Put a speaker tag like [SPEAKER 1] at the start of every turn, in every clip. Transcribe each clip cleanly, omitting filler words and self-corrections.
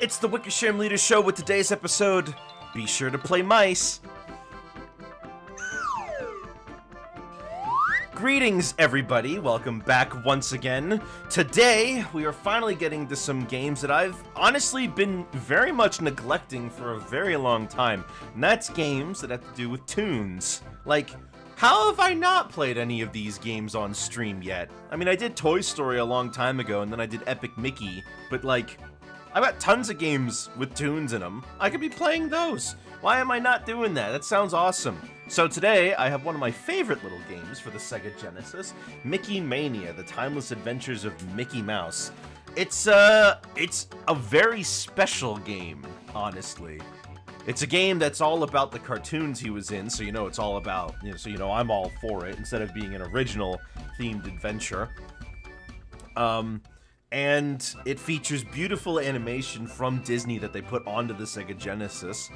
[SPEAKER 1] It's the Wickersham Leader Show with today's episode. Be sure to play mice. Greetings, everybody. Welcome back once again. Today, we are finally getting to some games that I've honestly been very much neglecting for a very long time. And that's games that have to do with tunes. Like, how have I not played any of these games on stream yet? I mean, I did Toy Story a long time ago, and then I did Epic Mickey, but like, I've got tons of games with tunes in them. I could be playing those. Why am I not doing that? That sounds awesome. So today, I have one of my favorite little games for the Sega Genesis, Mickey Mania, The Timeless Adventures of Mickey Mouse. It's a very special game, honestly. It's a game that's all about the cartoons he was in, so you know it's all about, I'm all for it, instead of being an original themed adventure. And it features beautiful animation from Disney that they put onto the Sega Genesis.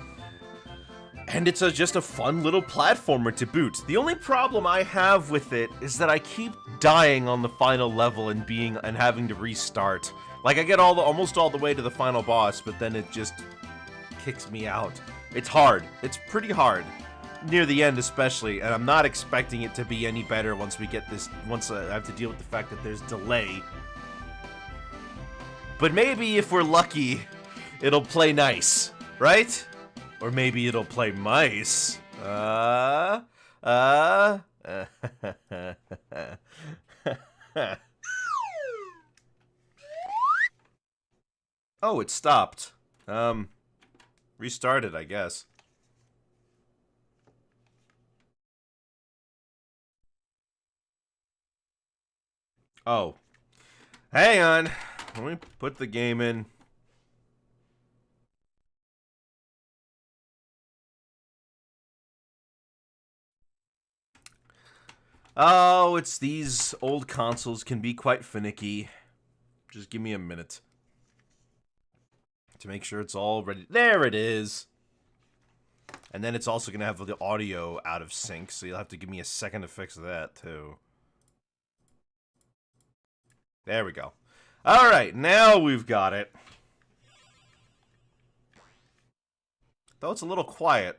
[SPEAKER 1] And it's just a fun little platformer to boot. The only problem I have with it is that I keep dying on the final level and having to restart. Like, I get almost all the way to the final boss, but then it just kicks me out. It's hard. It's pretty hard. Near the end especially, and I'm not expecting it to be any better once I have to deal with the fact that there's delay. But maybe if we're lucky, it'll play nice, right? Or maybe it'll play mice. Oh, it stopped. Restarted, I guess. Oh. Hang on. Let me put the game in. Oh, it's these old consoles can be quite finicky. Just give me a minute to make sure it's all ready. There it is. And then it's also going to have the audio out of sync, so you'll have to give me a second to fix that, too. There we go. Alright, now we've got it. Though it's a little quiet.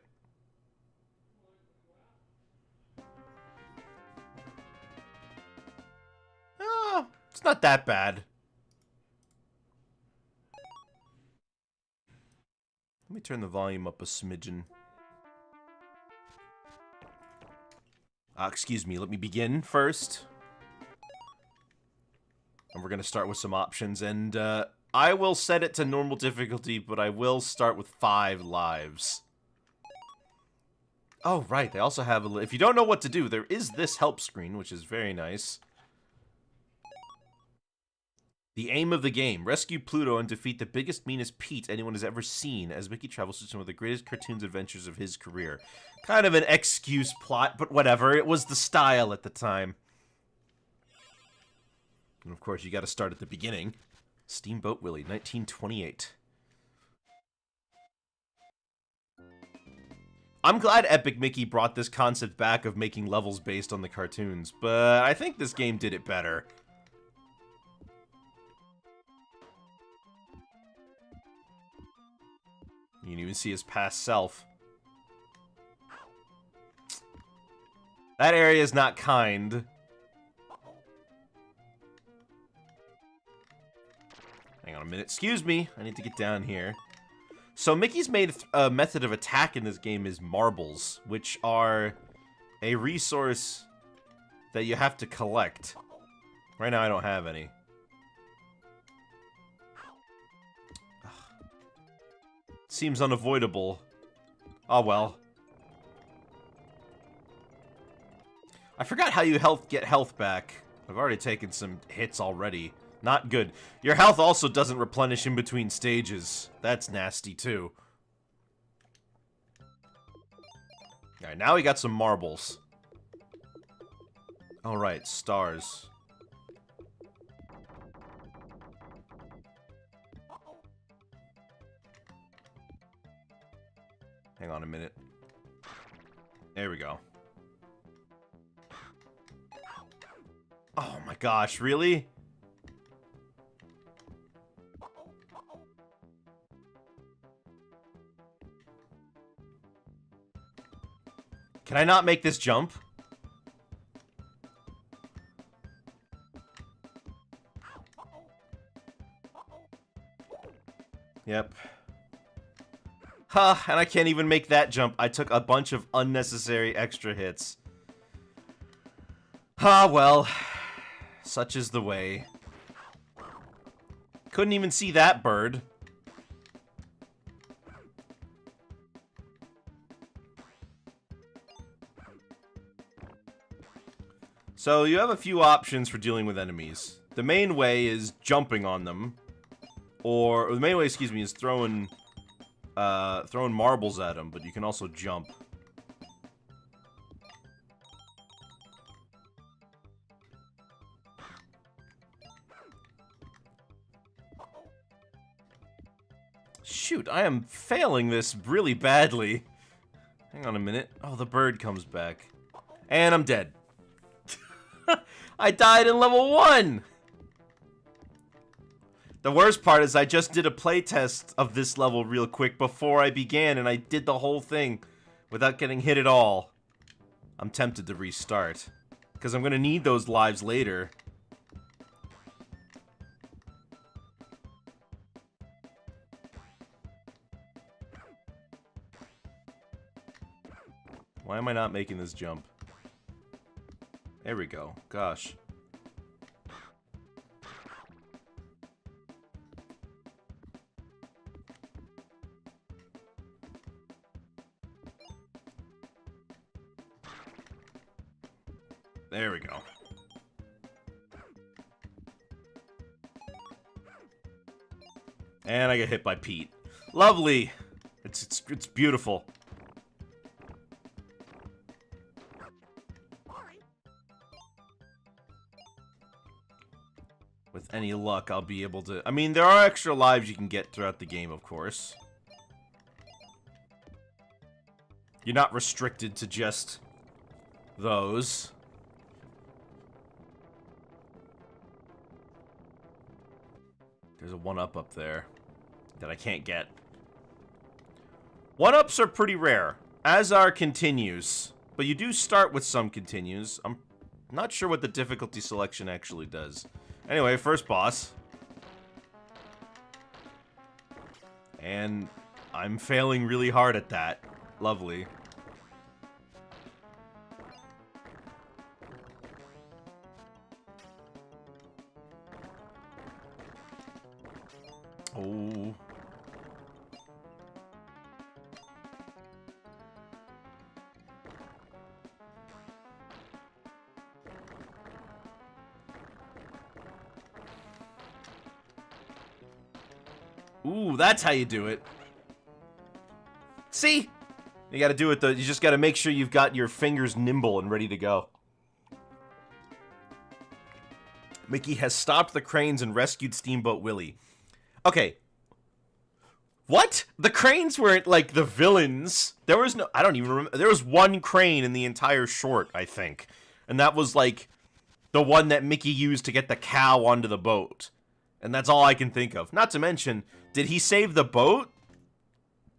[SPEAKER 1] Oh, it's not that bad. Let me turn the volume up a smidgen. Excuse me, let me begin first. And we're going to start with some options, and I will set it to normal difficulty, but I will start with 5 lives. Oh, right, they also have if you don't know what to do, there is this help screen, which is very nice. The aim of the game: rescue Pluto and defeat the biggest, meanest Pete anyone has ever seen as Mickey travels through some of the greatest cartoons adventures of his career. Kind of an excuse plot, but whatever, it was the style at the time. And of course, you gotta start at the beginning. Steamboat Willie, 1928. I'm glad Epic Mickey brought this concept back of making levels based on the cartoons, but I think this game did it better. You can even see his past self. That area is not kind. Hang on a minute. Excuse me. I need to get down here. So Mickey's method of attack in this game is marbles, which are a resource that you have to collect. Right now I don't have any. Ugh. Seems unavoidable. Oh well. I forgot how you get health back. I've already taken some hits already. Not good. Your health also doesn't replenish in between stages. That's nasty, too. Alright, now we got some marbles. Alright, stars. Hang on a minute. There we go. Oh my gosh, really? Can I not make this jump? Yep. Ha, and I can't even make that jump. I took a bunch of unnecessary extra hits. Ah, well. Such is the way. Couldn't even see that bird. So you have a few options for dealing with enemies. The main way is jumping on them. Or the main way, excuse me, is throwing marbles at them, but you can also jump. Shoot, I am failing this really badly. Hang on a minute. Oh, the bird comes back. And I'm dead. I died in level 1! The worst part is I just did a playtest of this level real quick before I began, and I did the whole thing without getting hit at all. I'm tempted to restart, because I'm going to need those lives later. Why am I not making this jump? There we go. Gosh. There we go. And I get hit by Pete. Lovely! It's beautiful. With any luck, I'll be able to... I mean, there are extra lives you can get throughout the game, of course. You're not restricted to just those. There's a 1-up up there that I can't get. 1-ups are pretty rare, as are continues. But you do start with some continues. I'm not sure what the difficulty selection actually does. Anyway, first boss. And I'm failing really hard at that. Lovely. Oh. Ooh, that's how you do it. See? You gotta do it though. You just gotta make sure you've got your fingers nimble and ready to go. Mickey has stopped the cranes and rescued Steamboat Willie. Okay. What? The cranes weren't like the villains. There was no... I don't even remember. There was one crane in the entire short, I think. And that was like the one that Mickey used to get the cow onto the boat. And that's all I can think of. Not to mention, did he save the boat?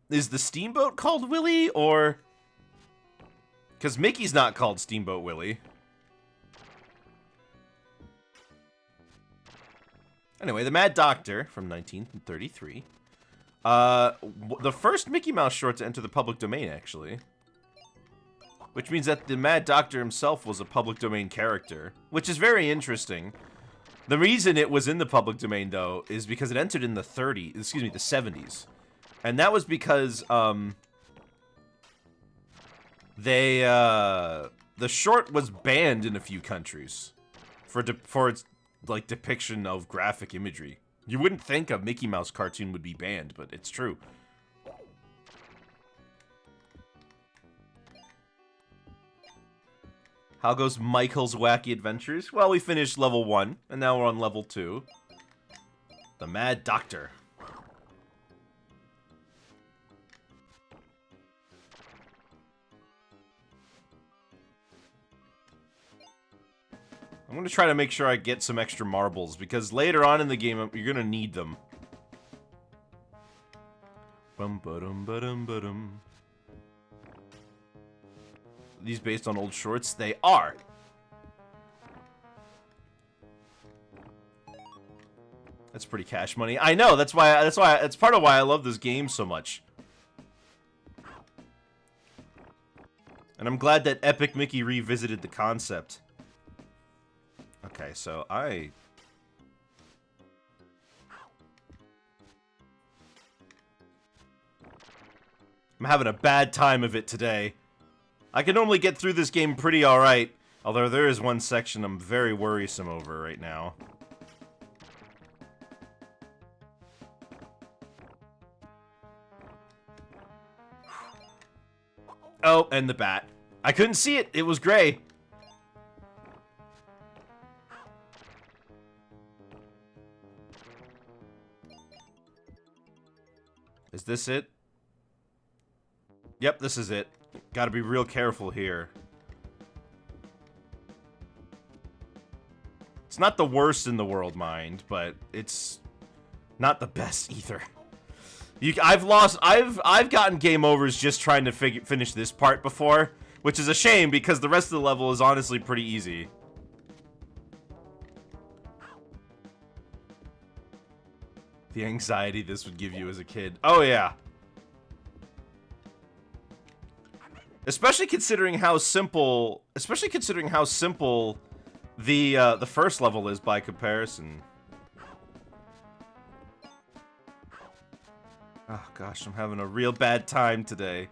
[SPEAKER 1] Is the steamboat called Willie, or... Because Mickey's not called Steamboat Willie. Anyway, the Mad Doctor from 1933. The first Mickey Mouse short to enter the public domain, actually. Which means that the Mad Doctor himself was a public domain character. Which is very interesting. The reason it was in the public domain, though, is because it entered in the 70s. And that was because, the short was banned in a few countries for its, like, depiction of graphic imagery. You wouldn't think a Mickey Mouse cartoon would be banned, but it's true. How goes Michael's Wacky Adventures? Well, we finished level 1, and now we're on level 2. The Mad Doctor. I'm going to try to make sure I get some extra marbles, because later on in the game, you're going to need them. Bum ba-dum ba-dum ba-dum. these based on old shorts? They are. That's pretty cash money. I know. That's part of why I love this game so much. And I'm glad that Epic Mickey revisited the concept. Okay, so I'm having a bad time of it today. I can normally get through this game pretty alright, although there is one section I'm very worrisome over right now. Oh, and the bat. I couldn't see it. It was gray. Is this it? Yep, this is it. Gotta be real careful here. It's not the worst in the world, mind, but it's not the best either. I've gotten game overs just trying to finish this part before, which is a shame because the rest of the level is honestly pretty easy. The anxiety this would give you as a kid. Oh yeah. Especially considering how simple the first level is by comparison. Oh gosh, I'm having a real bad time today.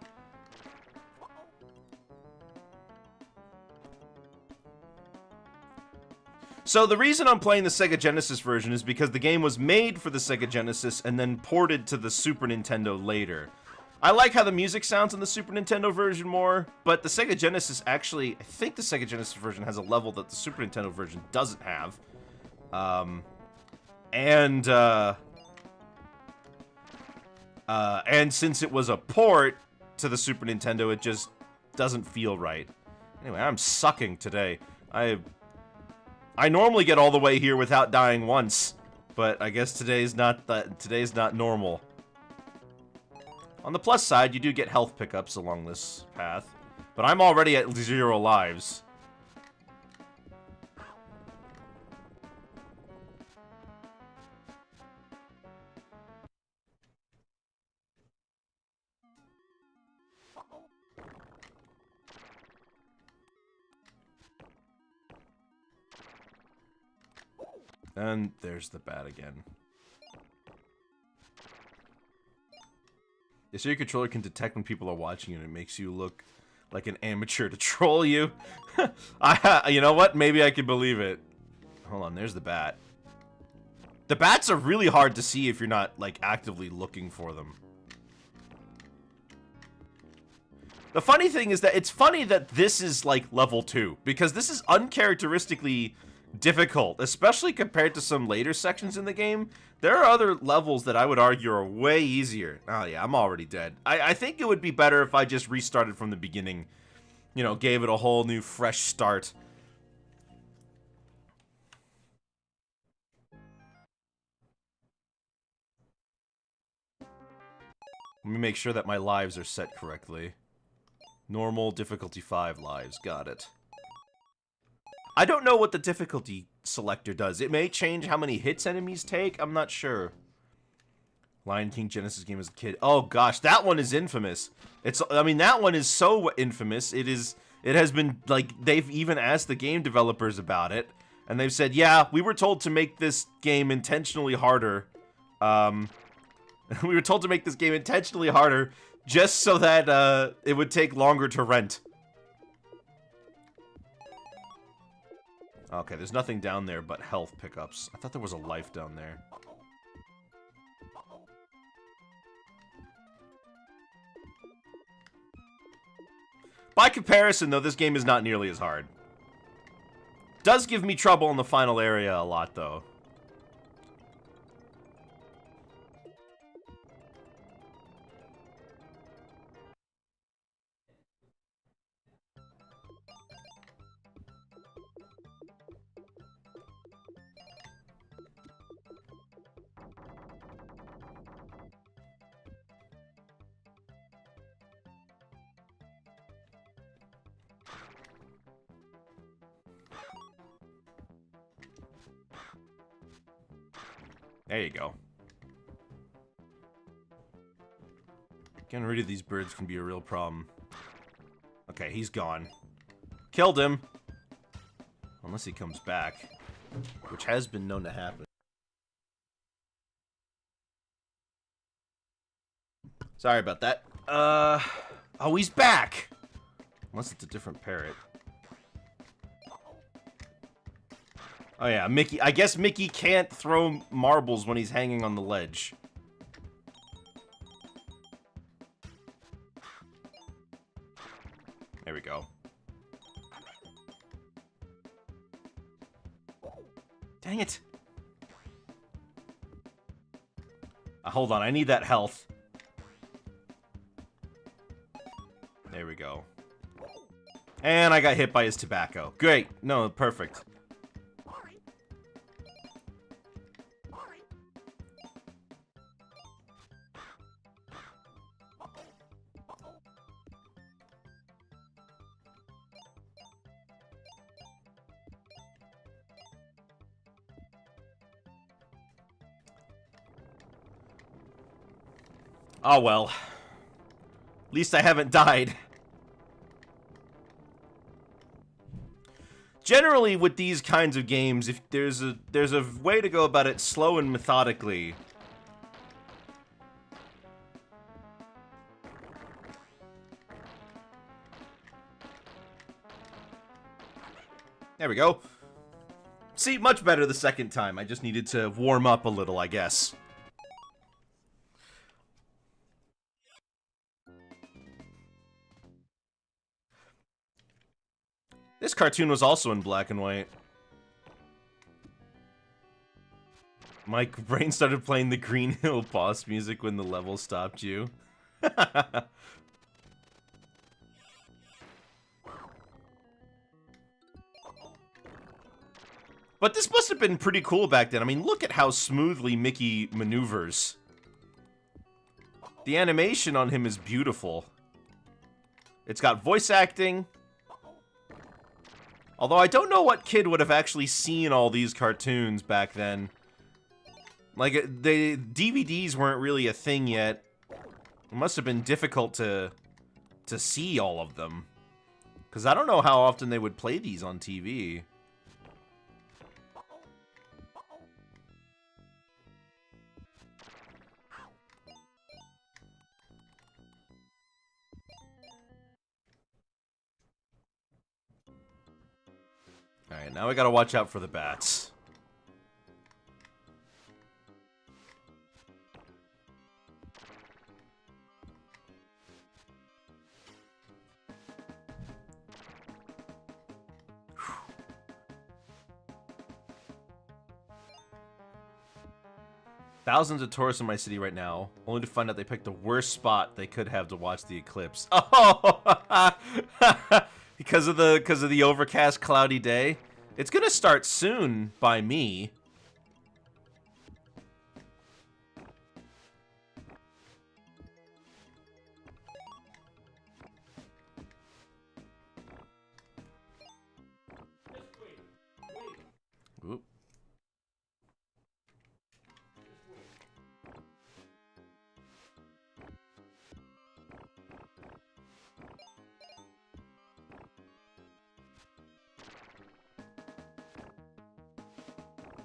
[SPEAKER 1] So the reason I'm playing the Sega Genesis version is because the game was made for the Sega Genesis and then ported to the Super Nintendo later. I like how the music sounds in the Super Nintendo version more, but the Sega Genesis actually, I think the Sega Genesis version has a level that the Super Nintendo version doesn't have. And since it was a port to the Super Nintendo, it just doesn't feel right. Anyway, I'm sucking today. I normally get all the way here without dying once, but I guess today's not normal. On the plus side, you do get health pickups along this path, but I'm already at 0 lives. And there's the bat again. Yeah, so your controller can detect when people are watching you and it makes you look like an amateur to troll you. You know what? Maybe I can believe it. Hold on, there's the bat. The bats are really hard to see if you're not, like, actively looking for them. The funny thing is that it's funny that this is, like, level 2, because this is uncharacteristically difficult, especially compared to some later sections in the game. There are other levels that I would argue are way easier. Oh yeah, I'm already dead. I think it would be better if I just restarted from the beginning. You know, gave it a whole new fresh start. Let me make sure that my lives are set correctly. Normal, difficulty 5 lives. Got it. I don't know what the difficulty selector does. It may change how many hits enemies take. I'm not sure. Lion King Genesis game as a kid. Oh gosh, that one is infamous. I mean, that one is so infamous. It has been, like, they've even asked the game developers about it. And they've said, yeah, we were told to make this game intentionally harder. We were told to make this game intentionally harder just so that it would take longer to rent. Okay, there's nothing down there but health pickups. I thought there was a life down there. By comparison, though, this game is not nearly as hard. Does give me trouble in the final area a lot, though. There you go. Getting rid of these birds can be a real problem. Okay, he's gone. Killed him. Unless he comes back. Which has been known to happen. Sorry about that. Oh, he's back! Unless it's a different parrot. Oh yeah, Mickey. I guess Mickey can't throw marbles when he's hanging on the ledge. There we go. Dang it. Hold on, I need that health. There we go. And I got hit by his tobacco. Great. No, perfect. Oh well. At least I haven't died. Generally, with these kinds of games, if there's a way to go about it slow and methodically. There we go. See, much better the second time. I just needed to warm up a little, I guess. This cartoon was also in black and white. My brain started playing the Green Hill boss music when the level stopped you. But this must have been pretty cool back then. I mean, look at how smoothly Mickey maneuvers. The animation on him is beautiful. It's got voice acting. Although I don't know what kid would have actually seen all these cartoons back then. Like, the DVDs weren't really a thing yet. It must have been difficult to see all of them. Because I don't know how often they would play these on TV. Alright, now we gotta watch out for the bats. Thousands of tourists in my city right now, only to find out they picked the worst spot they could have to watch the eclipse. Oh! because of the overcast, cloudy day. It's gonna start soon by me. Oop.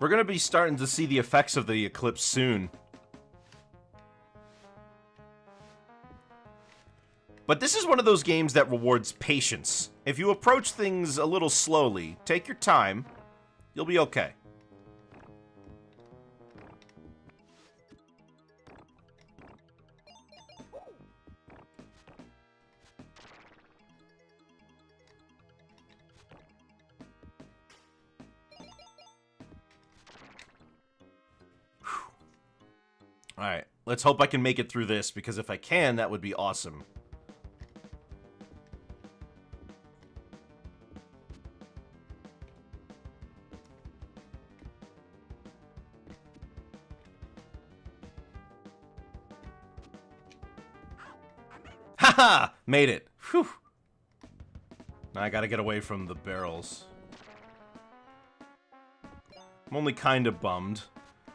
[SPEAKER 1] We're gonna be starting to see the effects of the eclipse soon. But this is one of those games that rewards patience. If you approach things a little slowly, take your time, you'll be okay. Alright, let's hope I can make it through this, because if I can, that would be awesome. Haha! Made it. Whew. Now I gotta get away from the barrels. I'm only kinda bummed.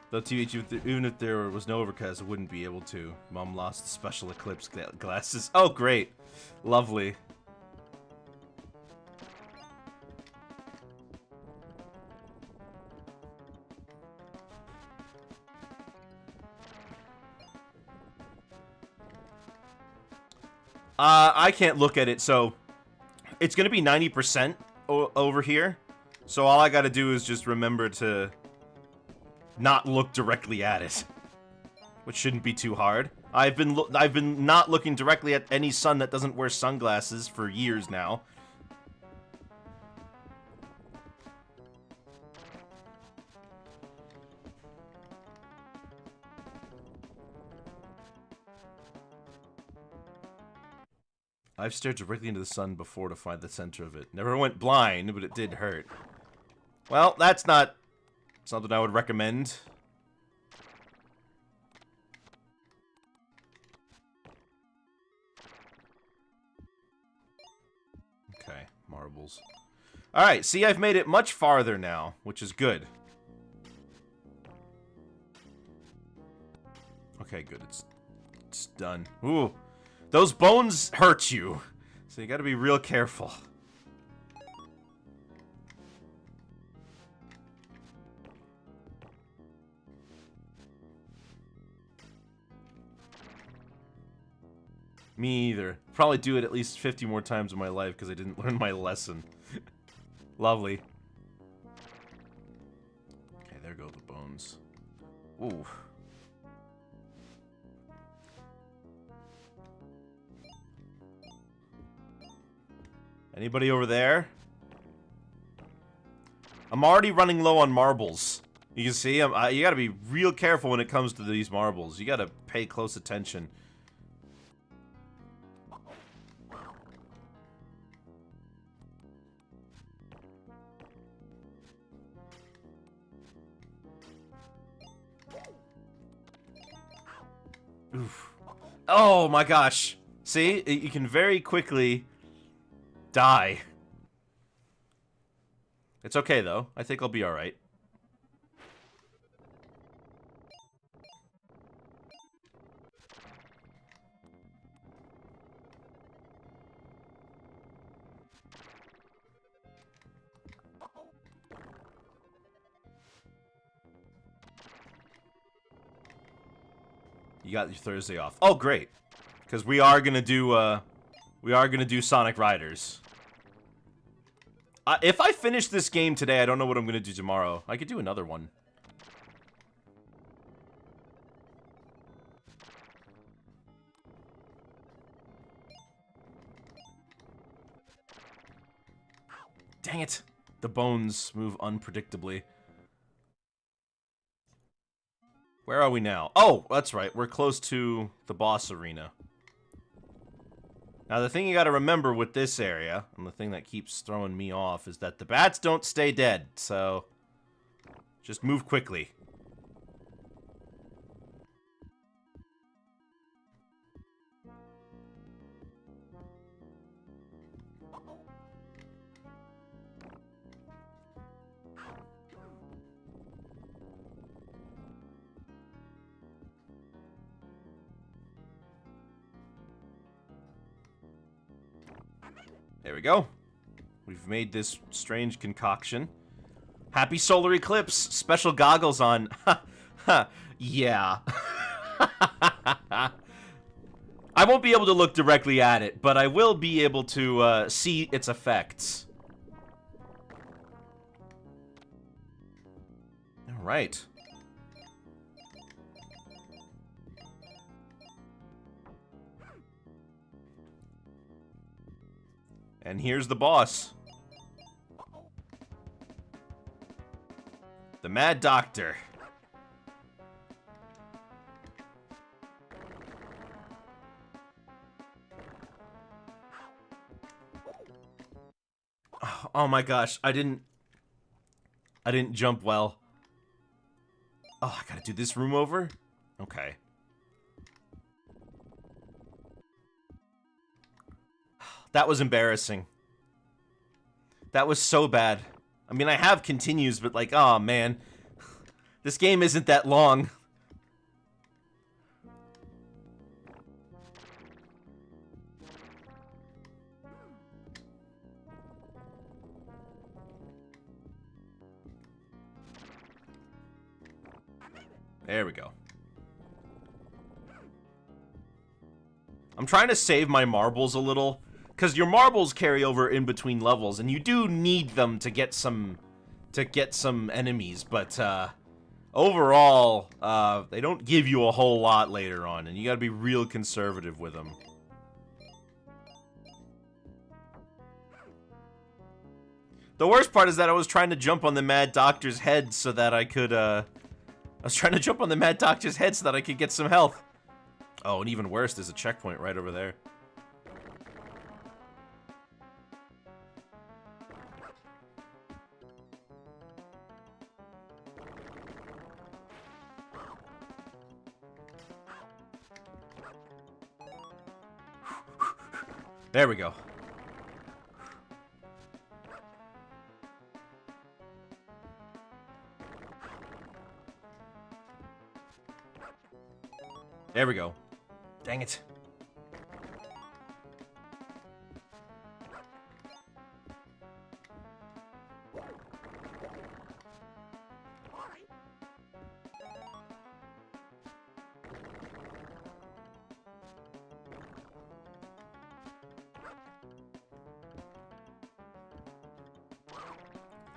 [SPEAKER 1] Though TH, even if there was no overcast, it wouldn't be able to. Mom lost the special eclipse glasses. Oh, great. Lovely. I can't look at it, so it's gonna be 90% over here. So all I gotta do is just remember to not look directly at it, which shouldn't be too hard. I've been not looking directly at any sun that doesn't wear sunglasses for years now. I've stared directly into the sun before to find the center of it. Never went blind, but it did hurt. Well, that's not something I would recommend. Okay, marbles. Alright, see, I've made it much farther now, which is good. Okay, good. It's done. Ooh. Those bones hurt you, so you gotta be real careful. Me either. Probably do it at least 50 more times in my life because I didn't learn my lesson. Lovely. Okay, there go the bones. Ooh. Anybody over there? I'm already running low on marbles. You can see, you gotta be real careful when it comes to these marbles. You gotta pay close attention. Oof. Oh my gosh. See, you can very quickly die. It's okay though. I think I'll be alright. You got your Thursday off. Oh, great. Because we are gonna do Sonic Riders. If I finish this game today, I don't know what I'm gonna do tomorrow. I could do another one. Dang it. The bones move unpredictably. Where are we now? Oh, that's right. We're close to the boss arena. Now, the thing you gotta remember with this area, and the thing that keeps throwing me off, is that the bats don't stay dead, so just move quickly. There we go. We've made this strange concoction. Happy solar eclipse! Special goggles on. Ha ha. Yeah. I won't be able to look directly at it, but I will be able to see its effects. All right. And here's the boss. The Mad Doctor. Oh my gosh, I didn't jump well. Oh, I gotta do this room over? Okay. That was embarrassing. That was so bad. I mean, I have continues, but like, oh man. This game isn't that long. There we go. I'm trying to save my marbles a little, because your marbles carry over in between levels, and you do need them to get some enemies, but overall, they don't give you a whole lot later on, and you gotta be real conservative with them. The worst part is that I was trying to jump on the Mad Doctor's head so that I could, I was trying to jump on the Mad Doctor's head so that I could get some health. Oh, and even worse, there's a checkpoint right over there. There we go. There we go. Dang it.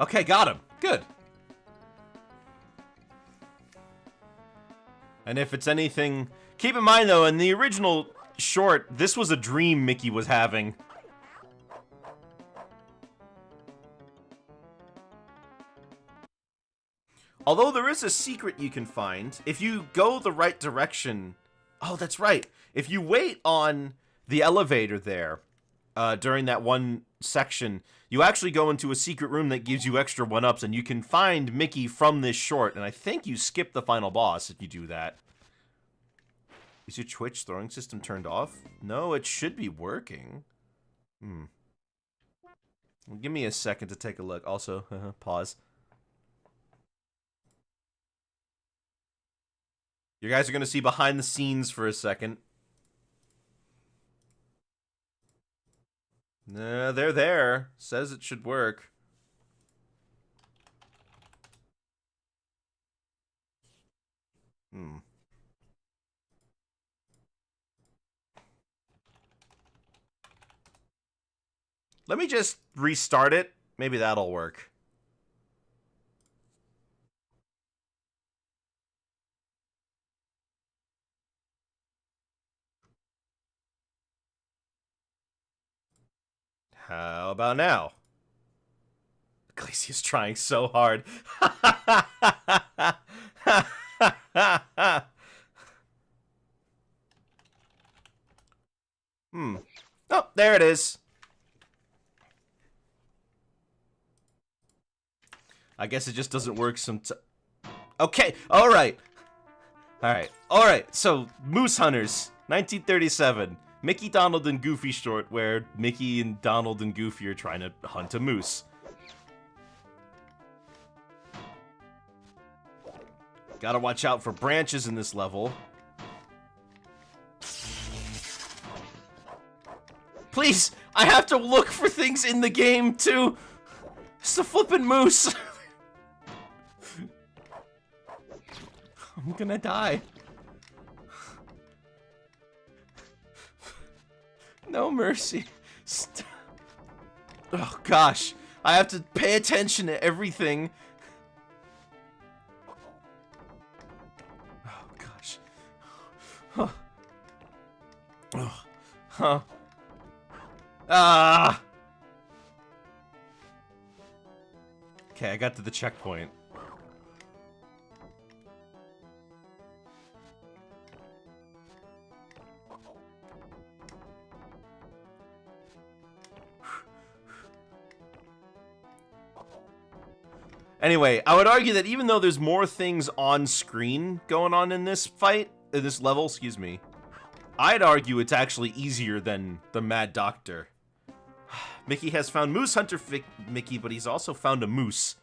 [SPEAKER 1] Okay, got him. Good. And if it's anything... Keep in mind, though, in the original short, this was a dream Mickey was having. Although there is a secret you can find, if you go the right direction... Oh, that's right. If you wait on the elevator there, during that one section, you actually go into a secret room that gives you extra 1-ups, and you can find Mickey from this short, and I think you skip the final boss if you do that. Is your Twitch throwing system turned off? No, it should be working. Well, give me a second to take a look. Also, pause. You guys are going to see behind the scenes for a second. Nah, they're there. Says it should work. Let me just restart it. Maybe that'll work. How about now? Glacia's trying so hard. Oh, there it is. I guess it just doesn't work Okay, alright. Alright, so, Moose Hunters, 1937. Mickey, Donald, and Goofy short, where Mickey and Donald and Goofy are trying to hunt a moose. Gotta watch out for branches in this level. Please, I have to look for things in the game, too. It's a flippin' moose. I'm gonna die. No mercy. Oh gosh, I have to pay attention to everything. Oh gosh. Huh. Oh. Huh. Ah. Okay, I got to the checkpoint. Anyway, I would argue that even though there's more things on screen going on in this fight, in this level, excuse me, I'd argue it's actually easier than the Mad Doctor. Mickey has found Moose Hunter Mickey, but he's also found a moose.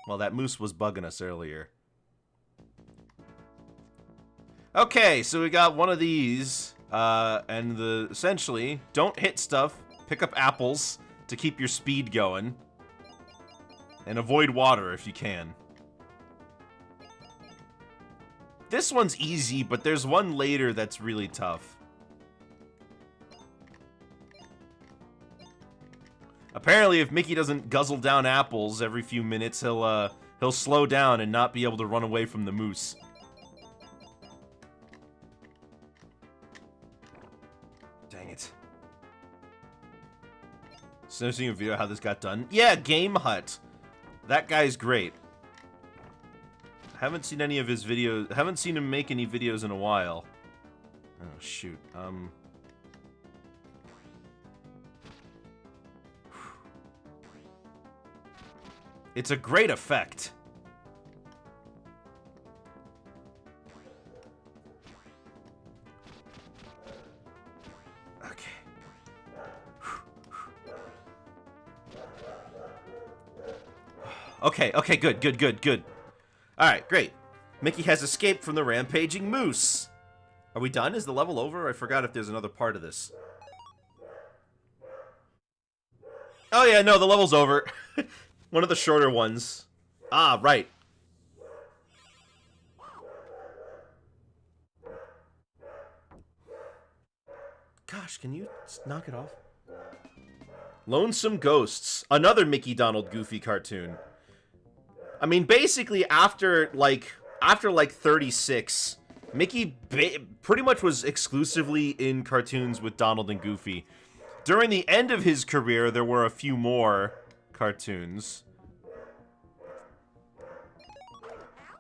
[SPEAKER 1] Well, that moose was bugging us earlier. Okay, so we got one of these, and essentially, don't hit stuff, pick up apples to keep your speed going, and avoid water if you can. This one's easy, but there's one later that's really tough. Apparently, if Mickey doesn't guzzle down apples every few minutes, he'll slow down and not be able to run away from the moose. Dang it. So I've seen a video of how this got done. Yeah, Game Hut. That guy's great. Haven't seen any of his videos. Haven't seen him make any videos in a while. Oh, shoot. It's a great effect. Okay. Okay, good. Alright, great. Mickey has escaped from the rampaging moose. Are we done? Is the level over? I forgot if there's another part of this. Oh yeah, no, the level's over. One of the shorter ones. Ah, right. Gosh, can you knock it off? Lonesome Ghosts. Another Mickey, Donald, Goofy cartoon. I mean, basically, after 36, Mickey pretty much was exclusively in cartoons with Donald and Goofy. During the end of his career, there were a few more cartoons.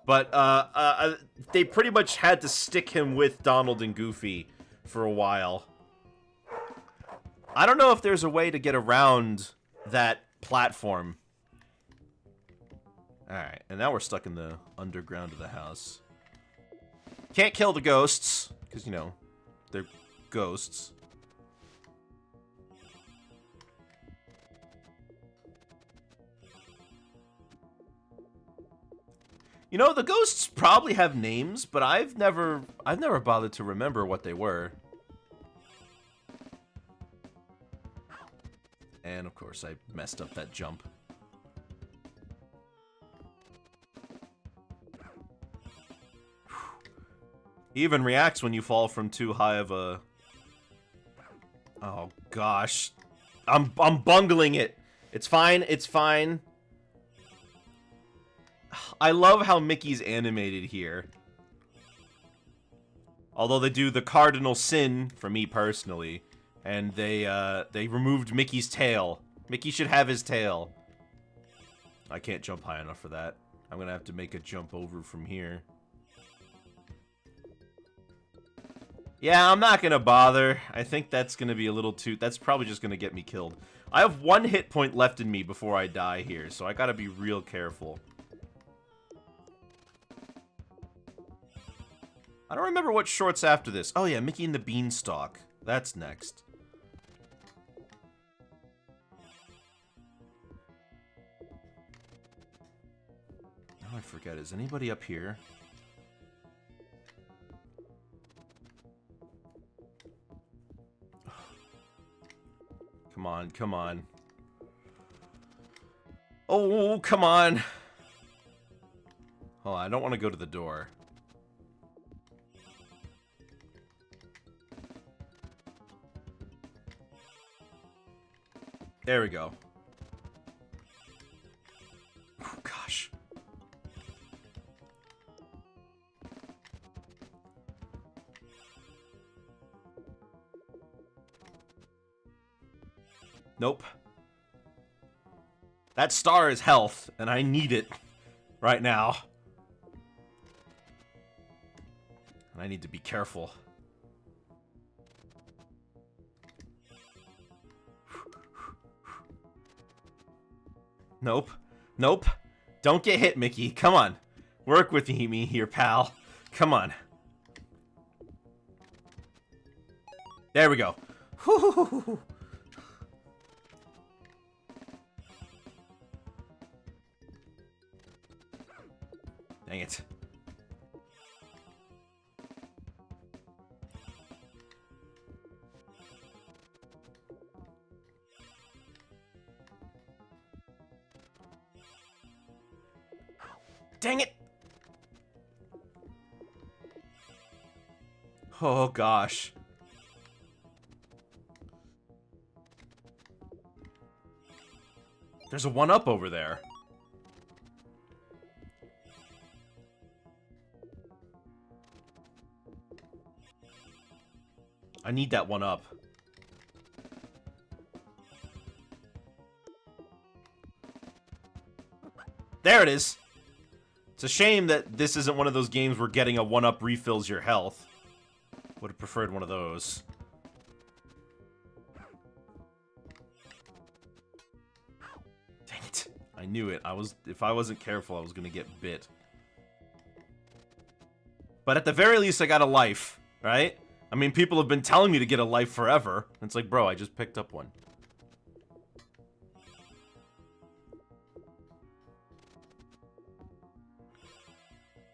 [SPEAKER 1] But, they pretty much had to stick him with Donald and Goofy for a while. I don't know if there's a way to get around that platform. Alright, and now we're stuck in the underground of the house. Can't kill the ghosts, because, you know, they're ghosts. You know, the ghosts probably have names, but I've never bothered to remember what they were. And, of course, I messed up that jump. He even reacts when you fall from too high of a... Oh, gosh. I'm bungling it. It's fine, it's fine. I love how Mickey's animated here. Although they do the cardinal sin, for me personally, and they removed Mickey's tail. Mickey should have his tail. I can't jump high enough for that. I'm gonna have to make a jump over from here. Yeah, I'm not gonna bother. I think that's gonna be a little too... That's probably just gonna get me killed. I have 1 hit point left in me before I die here, so I gotta be real careful. I don't remember what short's after this. Oh yeah, Mickey and the Beanstalk. That's next. Now I forget. Is anybody up here? Come on, come on. Oh, come on. Oh, I don't want to go to the door. There we go. Oh, gosh. Nope. That star is health, and I need it right now. And I need to be careful. Nope. Nope. Don't get hit, Mickey. Come on. Work with me here, pal. Come on. There we go. Whew. Dang it. Dang it! Oh, gosh. There's a 1-up over there. I need that 1-up. There it is! It's a shame that this isn't one of those games where getting a 1-up refills your health. Would have preferred one of those. Dang it. I knew it. If I wasn't careful, I was gonna get bit. But at the very least, I got a life, right? I mean, people have been telling me to get a life forever. It's like, bro, I just picked up one.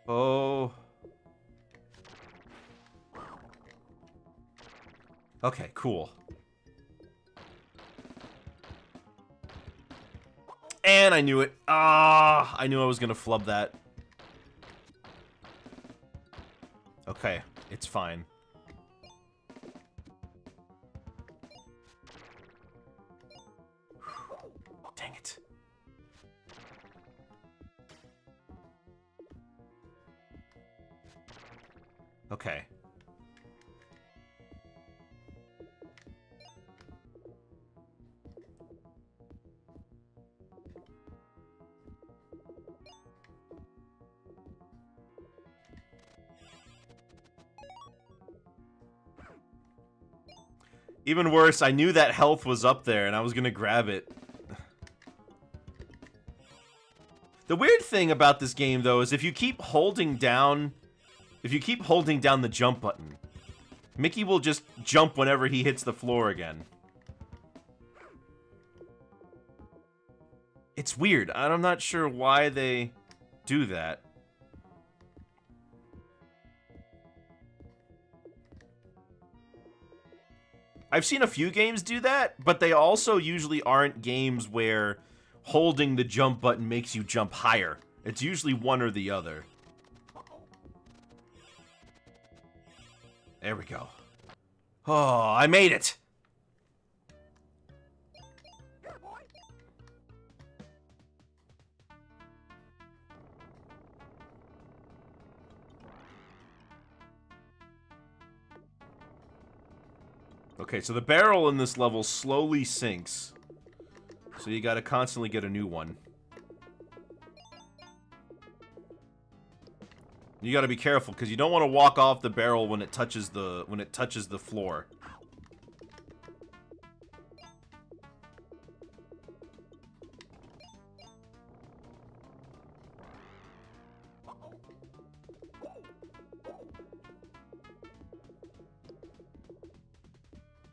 [SPEAKER 1] Oh. Okay, cool. And I knew it. Ah, I knew I was gonna flub that. Okay, it's fine. Dang it. Okay. Even worse, I knew that health was up there and I was gonna grab it. The weird thing about this game, though, is if you keep holding down the jump button, Mickey will just jump whenever he hits the floor again. It's weird. I'm not sure why they do that. I've seen a few games do that, but they also usually aren't games where holding the jump button makes you jump higher. It's usually one or the other. There we go. Oh, I made it! Okay, so the barrel in this level slowly sinks. So you gotta constantly get a new one. You gotta be careful, because you don't want to walk off the barrel when it touches the floor.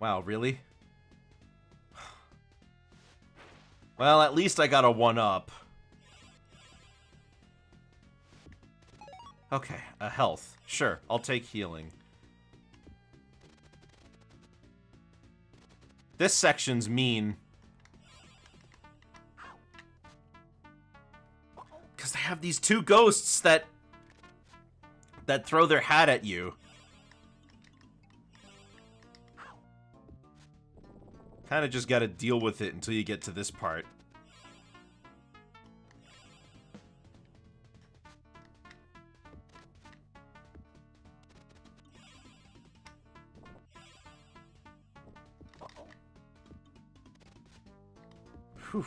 [SPEAKER 1] Wow, really? Well, at least I got a 1-up. Okay, a health. Sure, I'll take healing. This section's mean. Because they have these two ghosts that throw their hat at you. Kind of just gotta deal with it until you get to this part. Whew.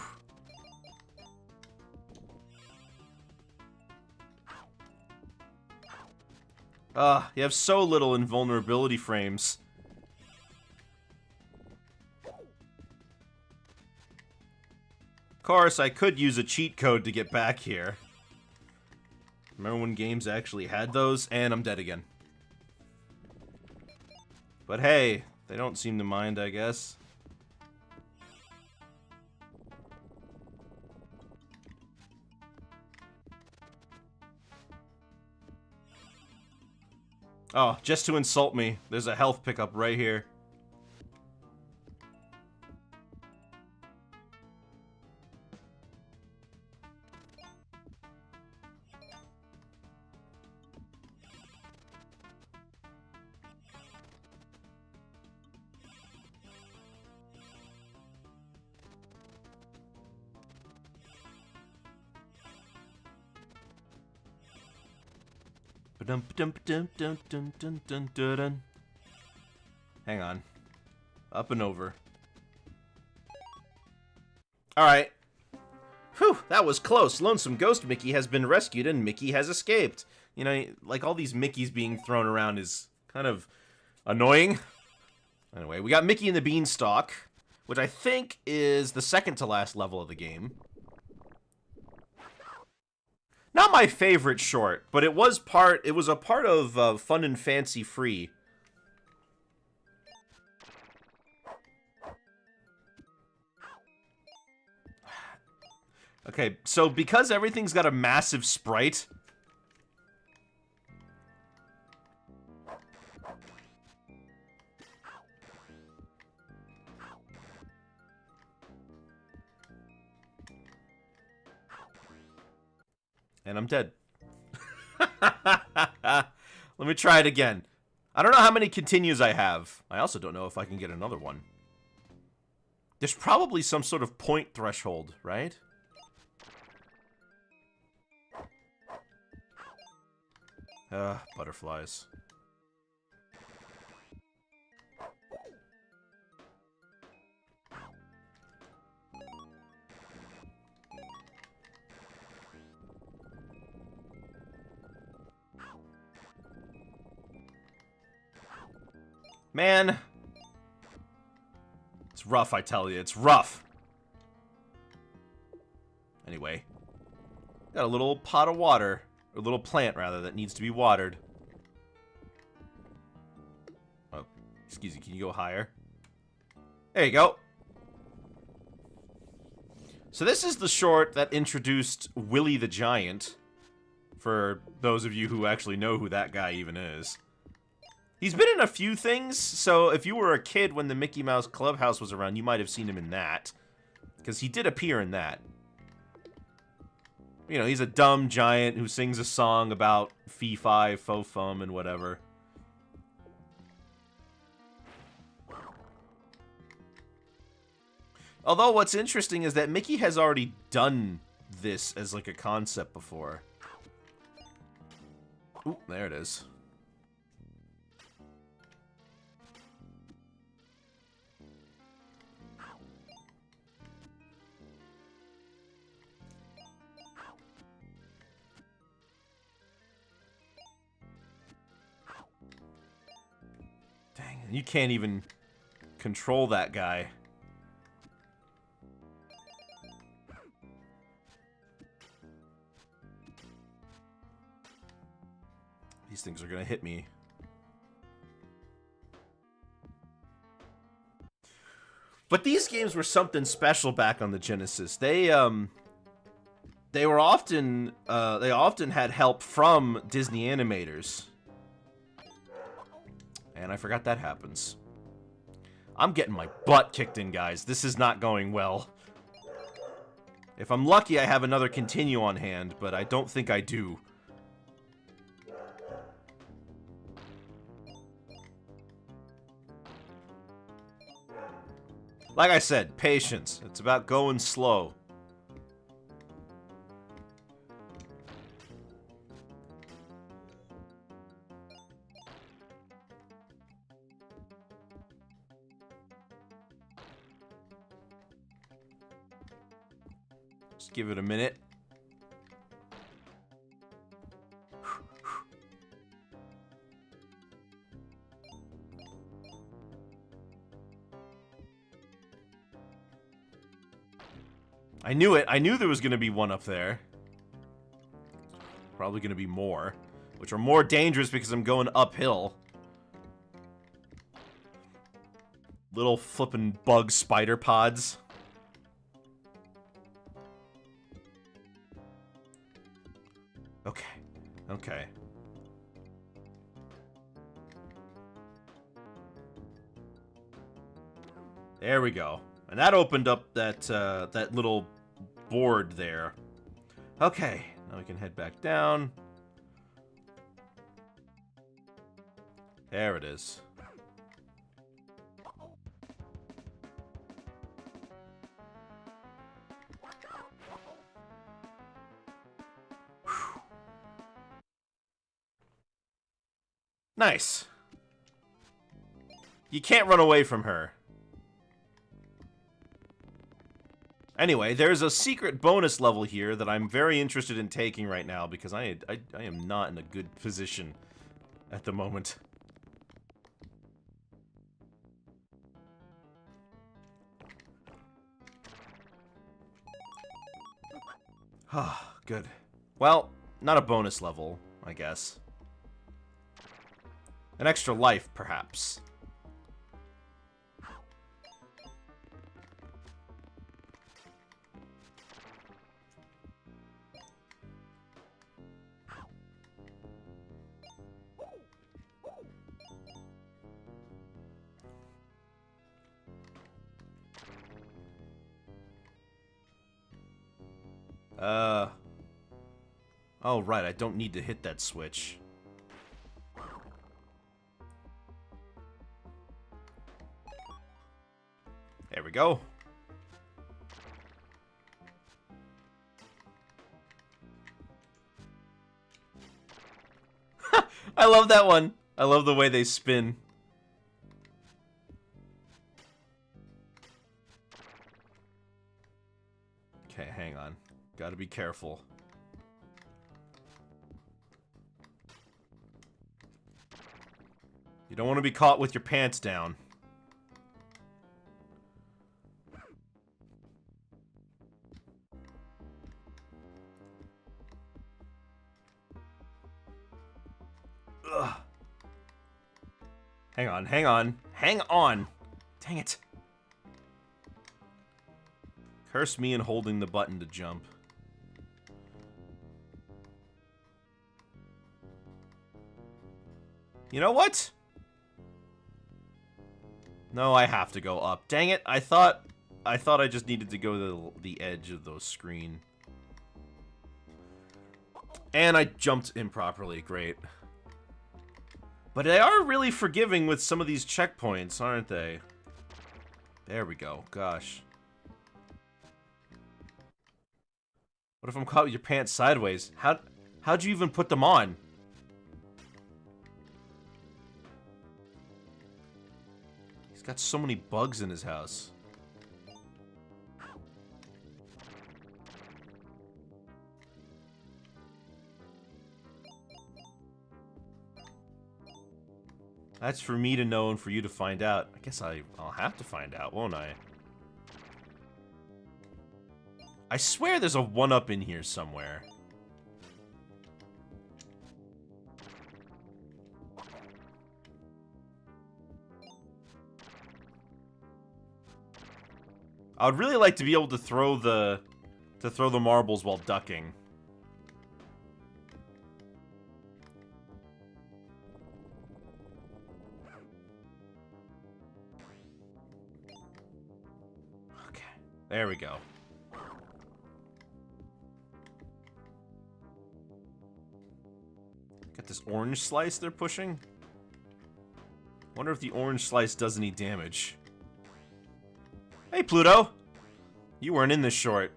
[SPEAKER 1] You have so little invulnerability frames. Of course, I could use a cheat code to get back here. Remember when games actually had those? And I'm dead again. But hey, they don't seem to mind, I guess. Oh, just to insult me, there's a health pickup right here. Hang on. Up and over. Alright. Whew, that was close. Lonesome Ghost Mickey has been rescued and Mickey has escaped. You know, like all these Mickeys being thrown around is kind of annoying. Anyway, we got Mickey and the Beanstalk, which I think is the second to last level of the game. Not my favorite short, but it was a part of Fun and Fancy Free. Okay, so because everything's got a massive sprite, and I'm dead. Let me try it again. I don't know how many continues I have. I also don't know if I can get another one. There's probably some sort of point threshold, right? Butterflies. Man. It's rough, I tell you. It's rough. Anyway. Got a little pot of water. Or a little plant, rather, that needs to be watered. Oh, excuse me. Can you go higher? There you go. So this is the short that introduced Willie the Giant. For those of you who actually know who that guy even is. He's been in a few things, so if you were a kid when the Mickey Mouse Clubhouse was around, you might have seen him in that. Because he did appear in that. You know, he's a dumb giant who sings a song about fee-fi, fo-fum, and whatever. Although, what's interesting is that Mickey has already done this as, like, a concept before. Ooh, there it is. Dang, you can't even control that guy. These things are gonna hit me. But these games were something special back on the Genesis. They were often they often had help from Disney animators. And I forgot that happens. I'm getting my butt kicked in, guys. This is not going well. If I'm lucky, I have another continue on hand, but I don't think I do. Like I said, patience. It's about going slow. Just give it a minute. I knew it. I knew there was going to be one up there. Probably going to be more. Which are more dangerous because I'm going uphill. Little flippin' bug spider pods. Okay. Okay. There we go. And that opened up that that little board there. Okay, now we can head back down. There it is. Nice. You can't run away from her. Anyway, there's a secret bonus level here that I'm very interested in taking right now because I am not in a good position at the moment. Ah, good. Well, not a bonus level, I guess. An extra life, perhaps. Oh, right, I don't need to hit that switch. There we go. I love that one. I love the way they spin. Okay, hang on. Gotta be careful. You don't want to be caught with your pants down. Ugh. Hang on, hang on. Hang on! Dang it. Curse me in holding the button to jump. You know what? No, I have to go up. Dang it, I thought I just needed to go to the edge of the screen. And I jumped improperly, great. But they are really forgiving with some of these checkpoints, aren't they? There we go, gosh. What if I'm caught with your pants sideways? How'd you even put them on? He's got so many bugs in his house. That's for me to know and for you to find out. I guess I'll have to find out, won't I? I swear there's a 1-up in here somewhere. I would really like to be able to throw the marbles while ducking. Okay, there we go. Got this orange slice they're pushing. Wonder if the orange slice does any damage. Hey, Pluto! You weren't in this short.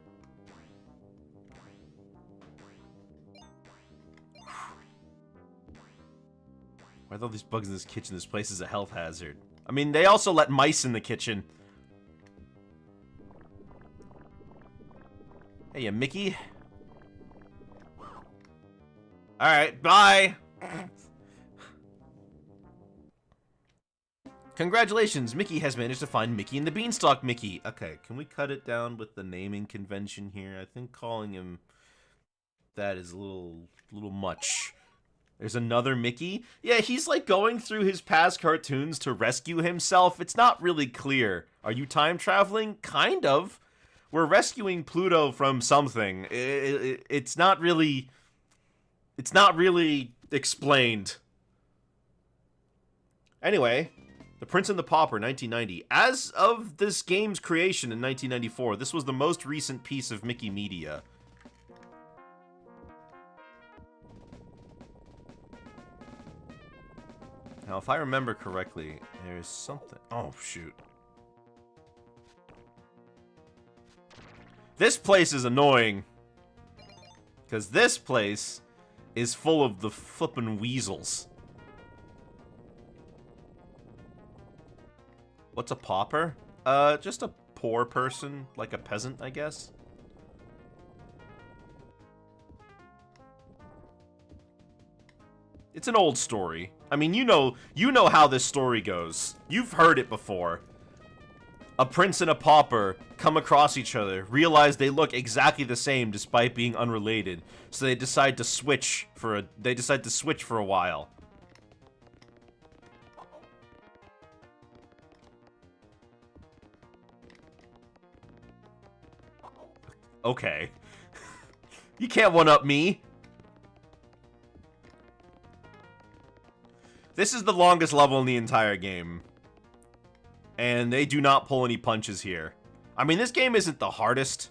[SPEAKER 1] Why are all these bugs in this kitchen? This place is a health hazard. I mean, they also let mice in the kitchen. Hey, you Mickey. Alright, bye! Congratulations, Mickey has managed to find Mickey and the Beanstalk Mickey. Okay, can we cut it down with the naming convention here? I think calling him that is a little much. There's another Mickey? Yeah, he's like going through his past cartoons to rescue himself. It's not really clear. Are you time traveling? Kind of. We're rescuing Pluto from something. It's not really explained. Anyway, The Prince and the Pauper, 1990. As of this game's creation in 1994, this was the most recent piece of Mickey media. Now, if I remember correctly, there's something... Oh, shoot. This place is annoying. Because this place is full of the flippin' weasels. What's a pauper? Just a poor person, like a peasant, I guess. It's an old story. I mean, you know how this story goes. You've heard it before. A prince and a pauper come across each other, realize they look exactly the same despite being unrelated, so they decide to switch for a while. Okay. You can't one-up me. This is the longest level in the entire game. And they do not pull any punches here. I mean, this game isn't the hardest.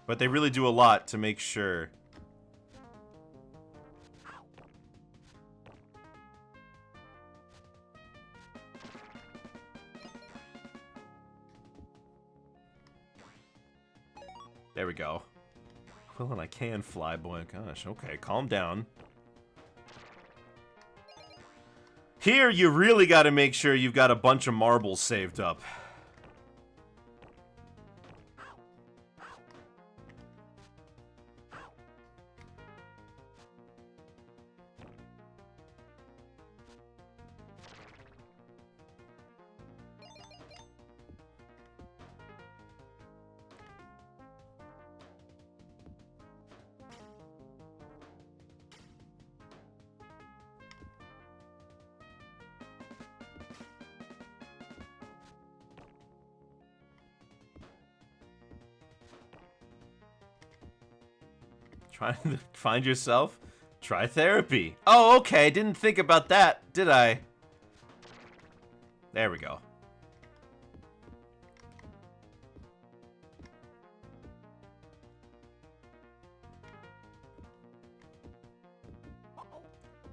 [SPEAKER 1] But they really do a lot to make sure. There we go. Well, and I can fly, boy. Gosh, okay, calm down. Here, you really got to make sure you've got a bunch of marbles saved up. Trying to find yourself? Try therapy. Oh, okay. Didn't think about that, did I? There we go.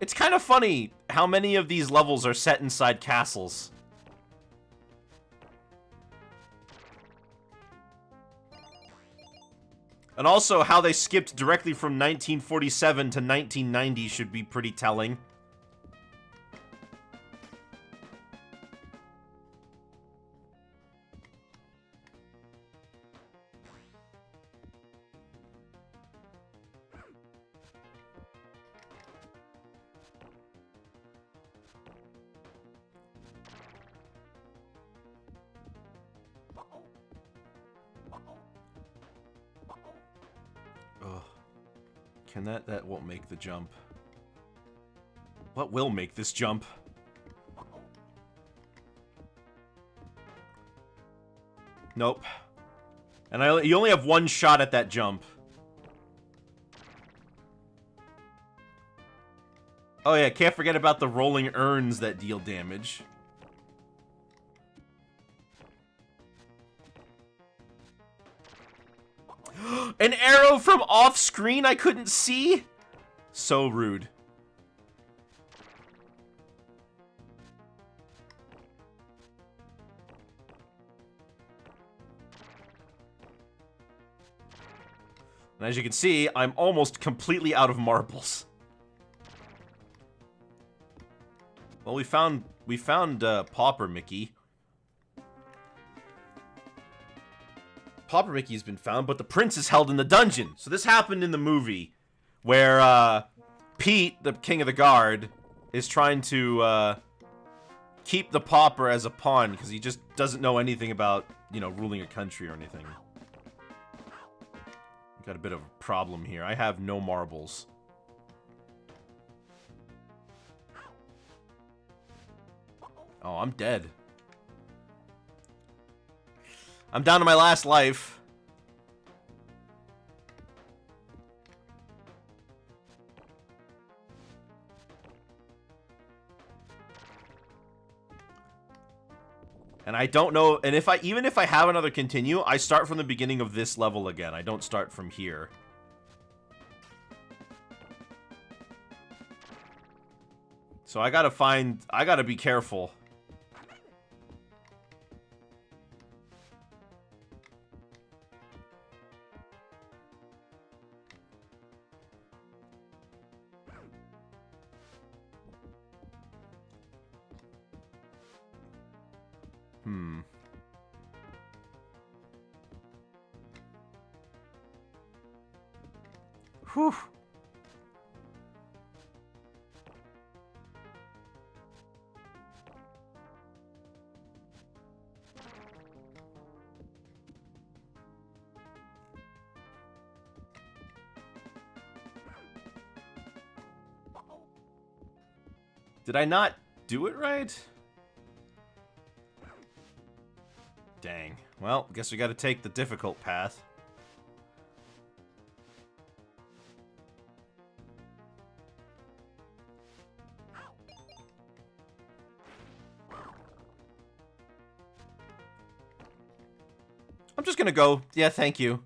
[SPEAKER 1] It's kind of funny how many of these levels are set inside castles. And also, how they skipped directly from 1947 to 1990 should be pretty telling. Can that won't make the jump. What will make this jump? Nope. And you only have one shot at that jump. Oh yeah, can't forget about the rolling urns that deal damage. An arrow from off screen I couldn't see? So rude. And as you can see, I'm almost completely out of marbles. Well, we found Pauper Mickey. Pauper Mickey's been found, but the prince is held in the dungeon. So this happened in the movie, where Pete, the king of the guard, is trying to keep the pauper as a pawn because he just doesn't know anything about, you know, ruling a country or anything. Got a bit of a problem here. I have no marbles. Oh, I'm dead. I'm down to my last life. And I don't know, and even if I have another continue, I start from the beginning of this level again. I don't start from here. So I gotta be careful. Whew. Did I not do it right? Dang. Well, guess we gotta take the difficult path. I'm just gonna go, yeah, thank you.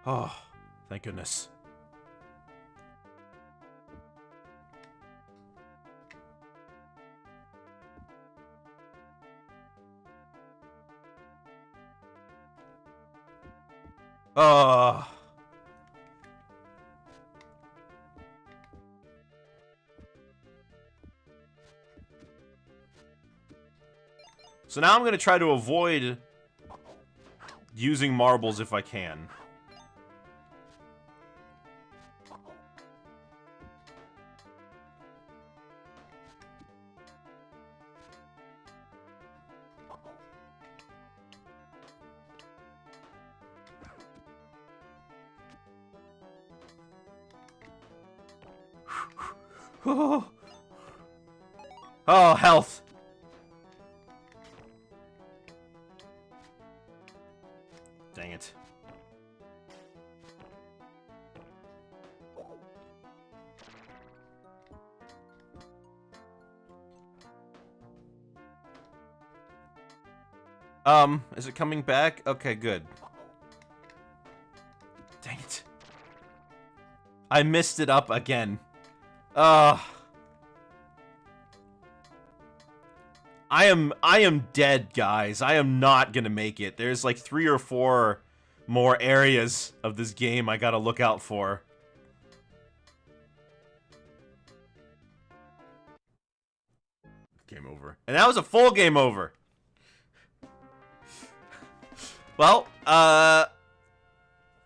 [SPEAKER 1] Oh, thank goodness. Oh. So now I'm going to try to avoid using marbles if I can. Oh, health. Dang it. Is it coming back? Okay, good. Dang it. I messed it up again. I am dead, guys. I am not gonna make it. There's like 3 or 4 more areas of this game I gotta look out for. Game over. And that was a full game over. Well,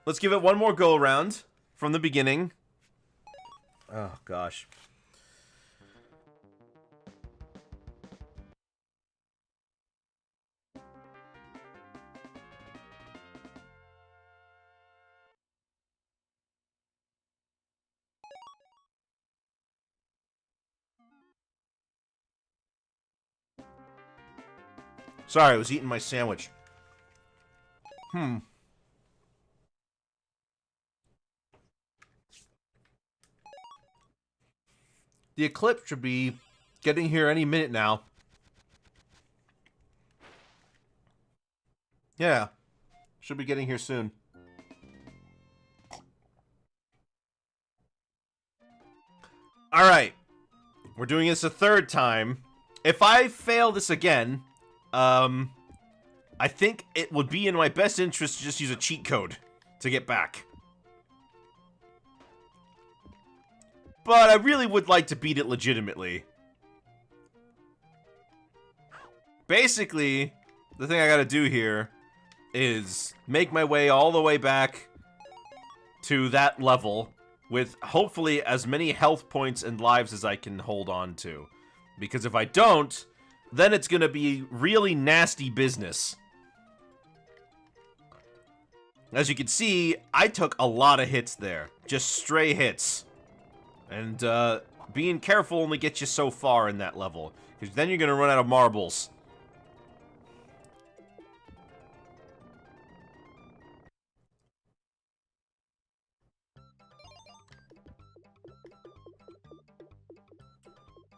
[SPEAKER 1] let's give it one more go around from the beginning. Oh, gosh. Sorry, I was eating my sandwich. The eclipse should be getting here any minute now. Yeah. Should be getting here soon. Alright. We're doing this a third time. If I fail this again, I think it would be in my best interest to just use a cheat code to get back. But I really would like to beat it legitimately. Basically, the thing I gotta do here is make my way all the way back to that level with hopefully as many health points and lives as I can hold on to. Because if I don't, then it's gonna be really nasty business. As you can see, I took a lot of hits there. Just stray hits. And, being careful only gets you so far in that level. Because then you're gonna run out of marbles.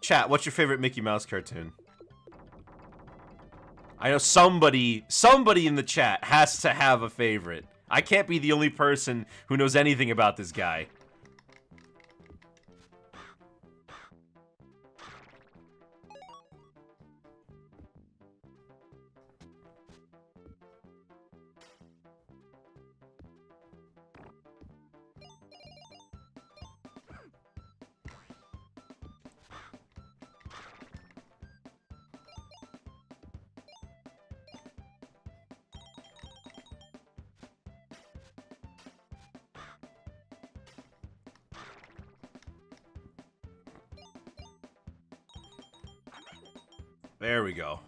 [SPEAKER 1] Chat, what's your favorite Mickey Mouse cartoon? I know somebody in the chat has to have a favorite. I can't be the only person who knows anything about this guy. There we go.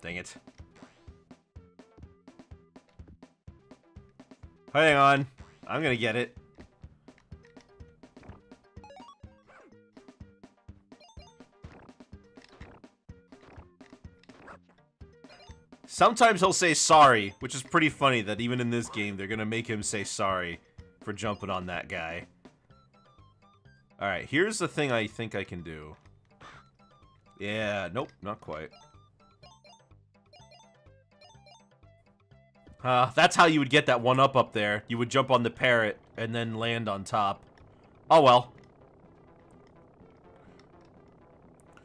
[SPEAKER 1] Dang it. Hang on. I'm gonna get it. Sometimes he'll say sorry, which is pretty funny that even in this game, they're gonna make him say sorry for jumping on that guy. Alright, here's the thing I think I can do. Yeah, nope, not quite. That's how you would get that one up there. You would jump on the parrot and then land on top. Oh well.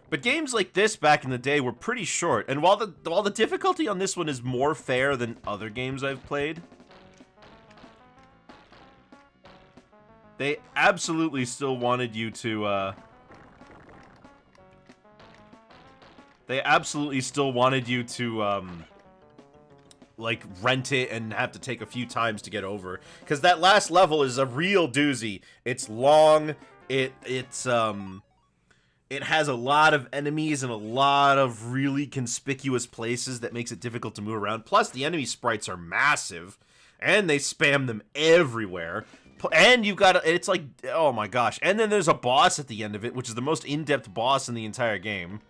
[SPEAKER 1] But games like this back in the day were pretty short, and while the difficulty on this one is more fair than other games I've played, they absolutely still wanted you to, like, rent it and have to take a few times to get over. Because that last level is a real doozy. It's long, it has a lot of enemies and a lot of really conspicuous places that makes it difficult to move around. Plus, the enemy sprites are massive, and they spam them everywhere. And you've got, it's like, oh my gosh. And then there's a boss at the end of it, which is the most in-depth boss in the entire game.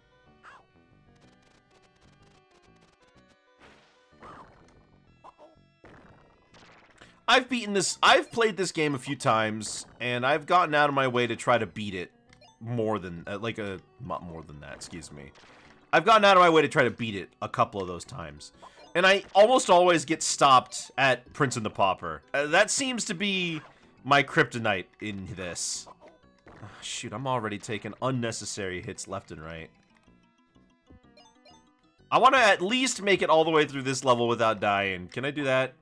[SPEAKER 1] I've played this game a few times, and I've gotten out of my way to try to beat it. More than, not more than that, excuse me. I've gotten out of my way to try to beat it a couple of those times. And I almost always get stopped at Prince and the Pauper. That seems to be my kryptonite in this. Oh, shoot, I'm already taking unnecessary hits left and right. I want to at least make it all the way through this level without dying. Can I do that?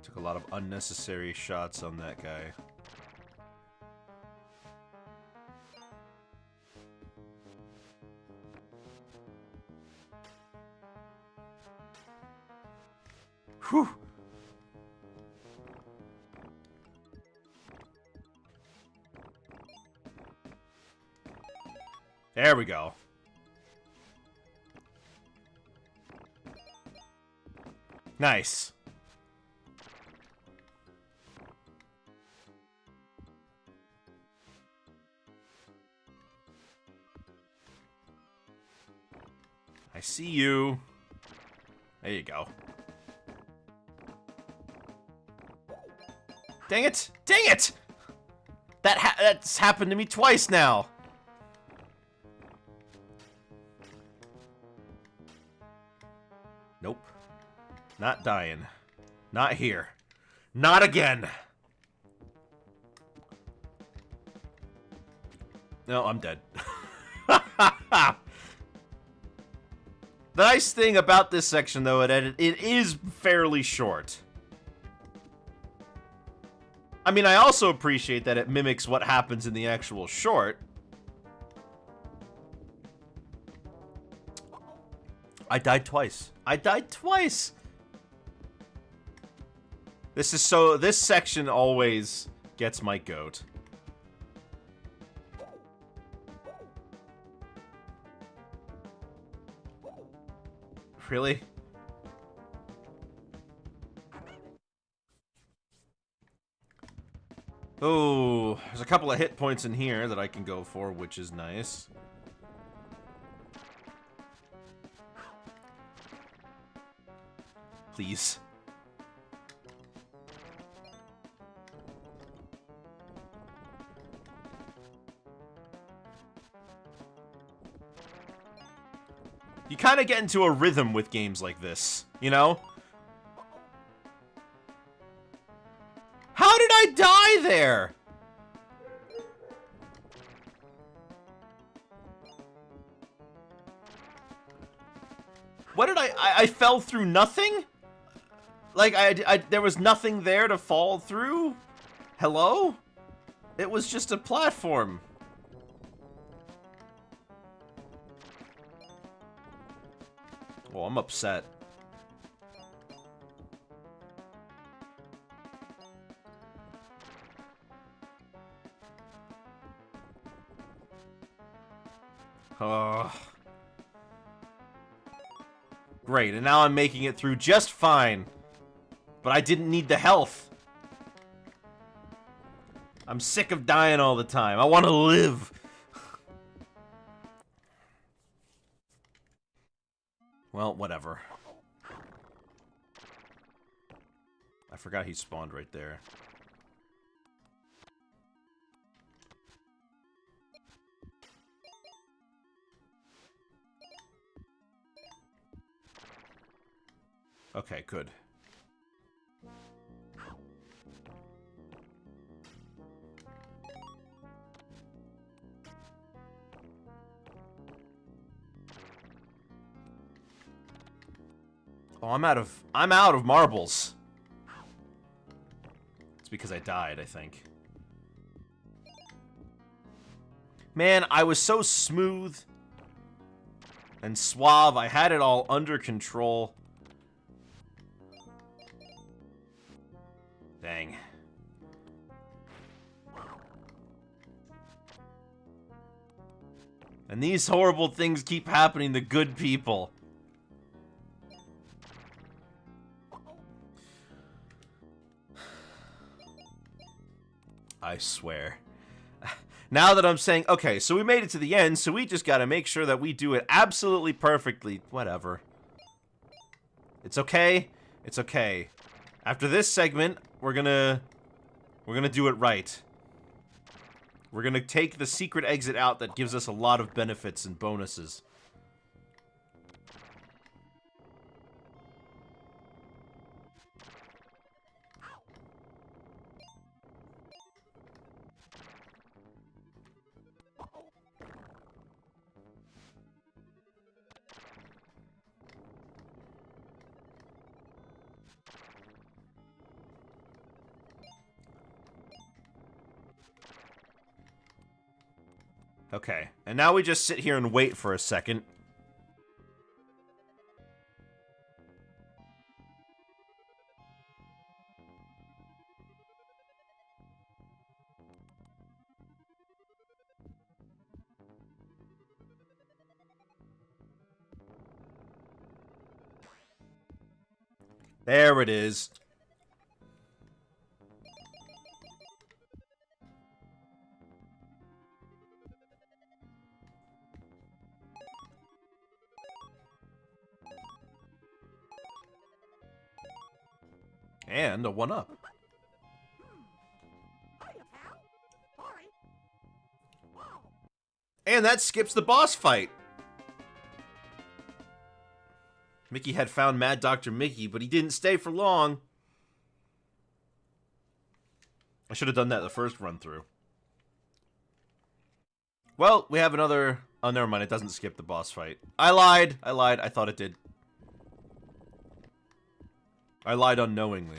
[SPEAKER 1] Took a lot of unnecessary shots on that guy. Whew. There we go. Nice. I see you. There you go. Dang it! Dang it! That's happened to me twice now. Nope. Not dying. Not here. Not again. No, I'm dead. The nice thing about this section, though, it is fairly short. I mean, I also appreciate that it mimics what happens in the actual short. I died twice. I died twice! This section always gets my goat. Really? Oh, there's a couple of hit points in here that I can go for, which is nice. Please. You kind of get into a rhythm with games like this, you know? How did I die there? What did I fell through nothing? Like, there was nothing there to fall through? Hello? It was just a platform. Well, I'm upset. Great, and now I'm making it through just fine. But I didn't need the health. I'm sick of dying all the time. I want to live. Well, whatever. I forgot he spawned right there. Okay, good. Oh, I'm out of marbles. It's because I died, I think. Man, I was so smooth and suave. I had it all under control. Dang. And these horrible things keep happening to good people. I swear. Now that I'm saying, okay, so we made it to the end, so we just gotta make sure that we do it absolutely perfectly. Whatever. It's okay. It's okay. After this segment, we're gonna do it right. We're gonna take the secret exit out that gives us a lot of benefits and bonuses. Okay, and now we just sit here and wait for a second. There it is. And a 1-up. And that skips the boss fight. Mickey had found Mad Dr. Mickey, but he didn't stay for long. I should have done that the first run through. Well, we have another... Oh, never mind. It doesn't skip the boss fight. I lied. I thought it did. I lied unknowingly.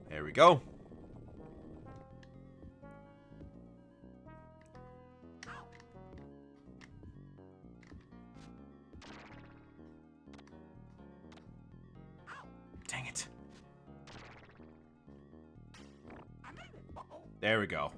[SPEAKER 1] There we go. Dang it. There we go.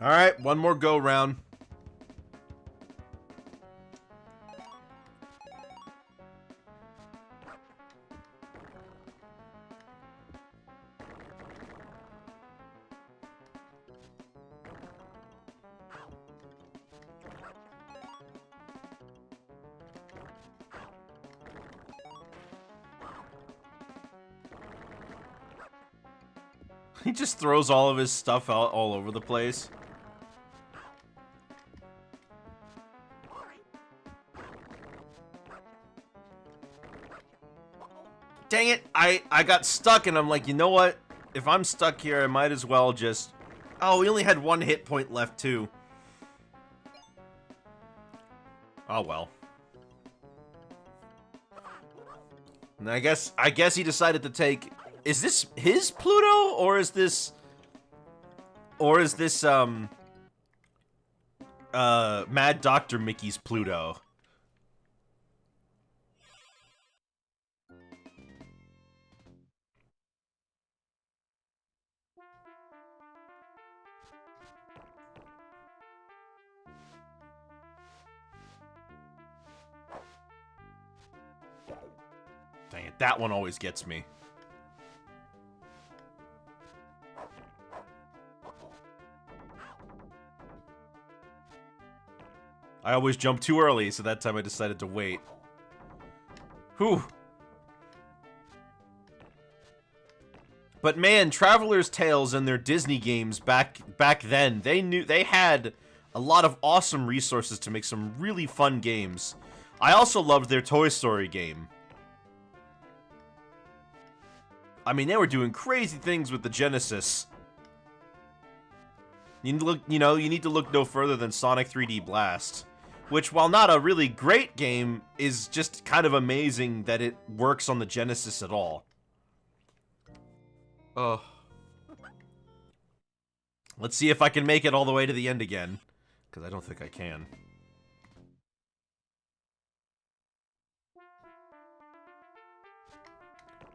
[SPEAKER 1] Alright, one more go round. He just throws all of his stuff out all over the place. Dang it, I got stuck and I'm like, you know what? If I'm stuck here, I might as well just... Oh, we only had 1 hit point left, too. Oh, well. And I guess he decided to take... Is this his Pluto, or is this... Mad Dr. Mickey's Pluto? Dang it, that one always gets me. I always jump too early, so that time I decided to wait. Whew. But man, Traveler's Tales and their Disney games back then, they had a lot of awesome resources to make some really fun games. I also loved their Toy Story game. I mean, they were doing crazy things with the Genesis. You need to look no further than Sonic 3D Blast, which, while not a really great game, is just kind of amazing that it works on the Genesis at all. Oh. Let's see if I can make it all the way to the end again, because I don't think I can.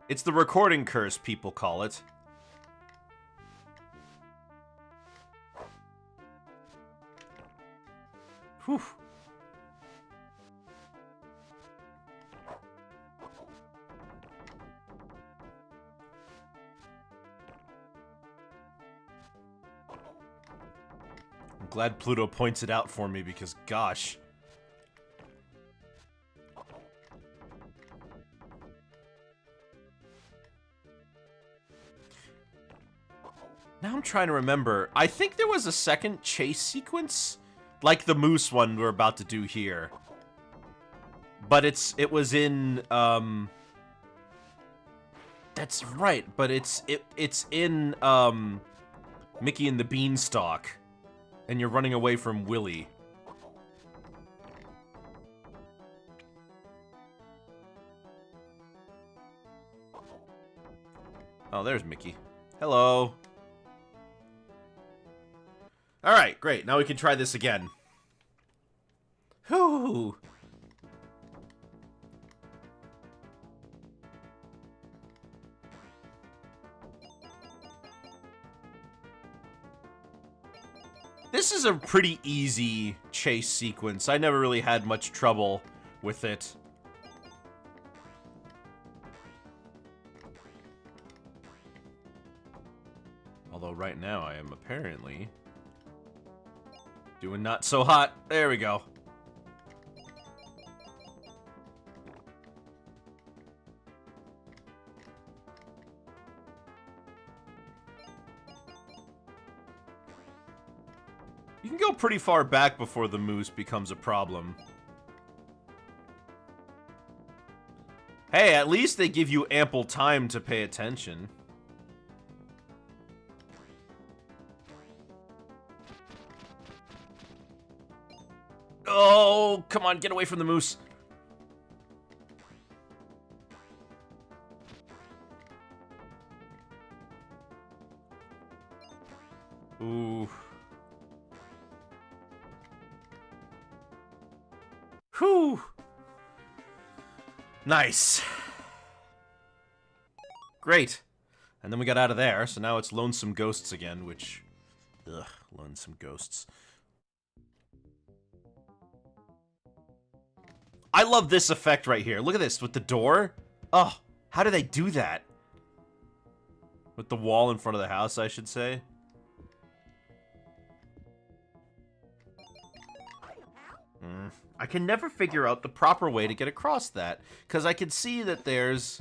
[SPEAKER 1] It's the recording curse, people call it. Whew. I'm glad Pluto points it out for me because, gosh. Now I'm trying to remember. I think there was a second chase sequence, like the moose one we're about to do here. But it was in that's right, but it's in Mickey and the Beanstalk, and you're running away from Willy. Oh, there's Mickey. Hello. Alright, great. Now we can try this again. Whew. This is a pretty easy chase sequence. I never really had much trouble with it. Although right now I am apparently doing not so hot. There we go. You can go pretty far back before the moose becomes a problem. Hey, at least they give you ample time to pay attention. Oh, come on, get away from the moose. Ooh. Whew. Nice. Great. And then we got out of there, so now it's Lonesome Ghosts again, which... Ugh, Lonesome Ghosts. I love this effect right here. Look at this, with the door. Oh, how do they do that? With the wall in front of the house, I should say. I can never figure out the proper way to get across that, because I can see that there's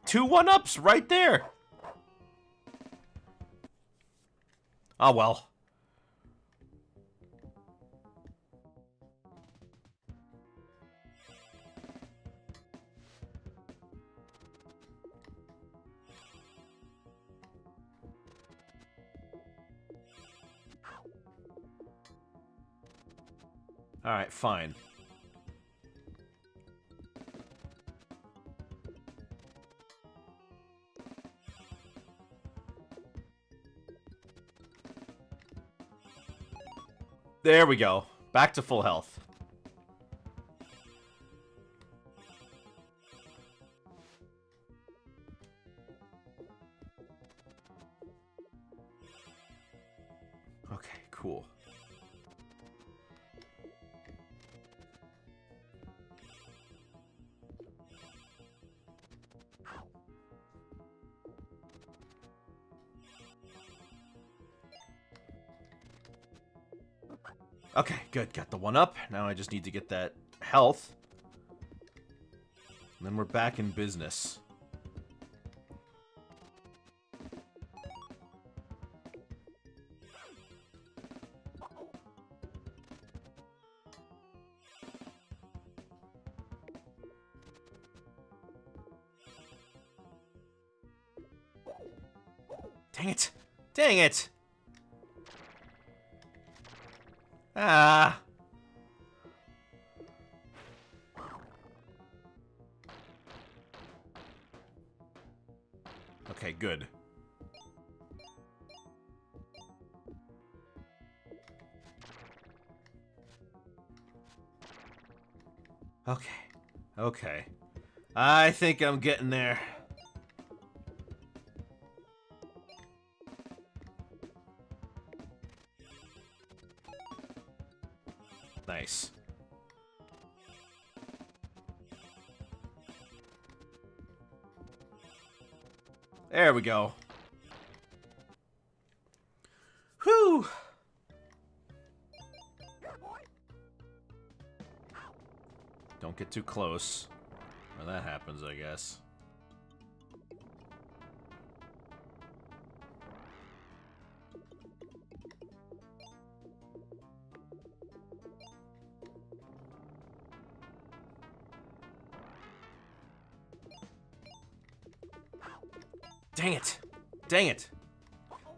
[SPEAKER 1] 2 1-ups right there. Oh well. Alright, fine. There we go. Back to full health. Okay, cool. Okay, good. Got the one up. Now I just need to get that health. And then we're back in business. Dang it! Dang it! Ah! Okay, good. Okay. Okay. I think I'm getting there. Nice. There we go. Whew! Don't get too close. Well, that happens, I guess. Dang it! Dang it!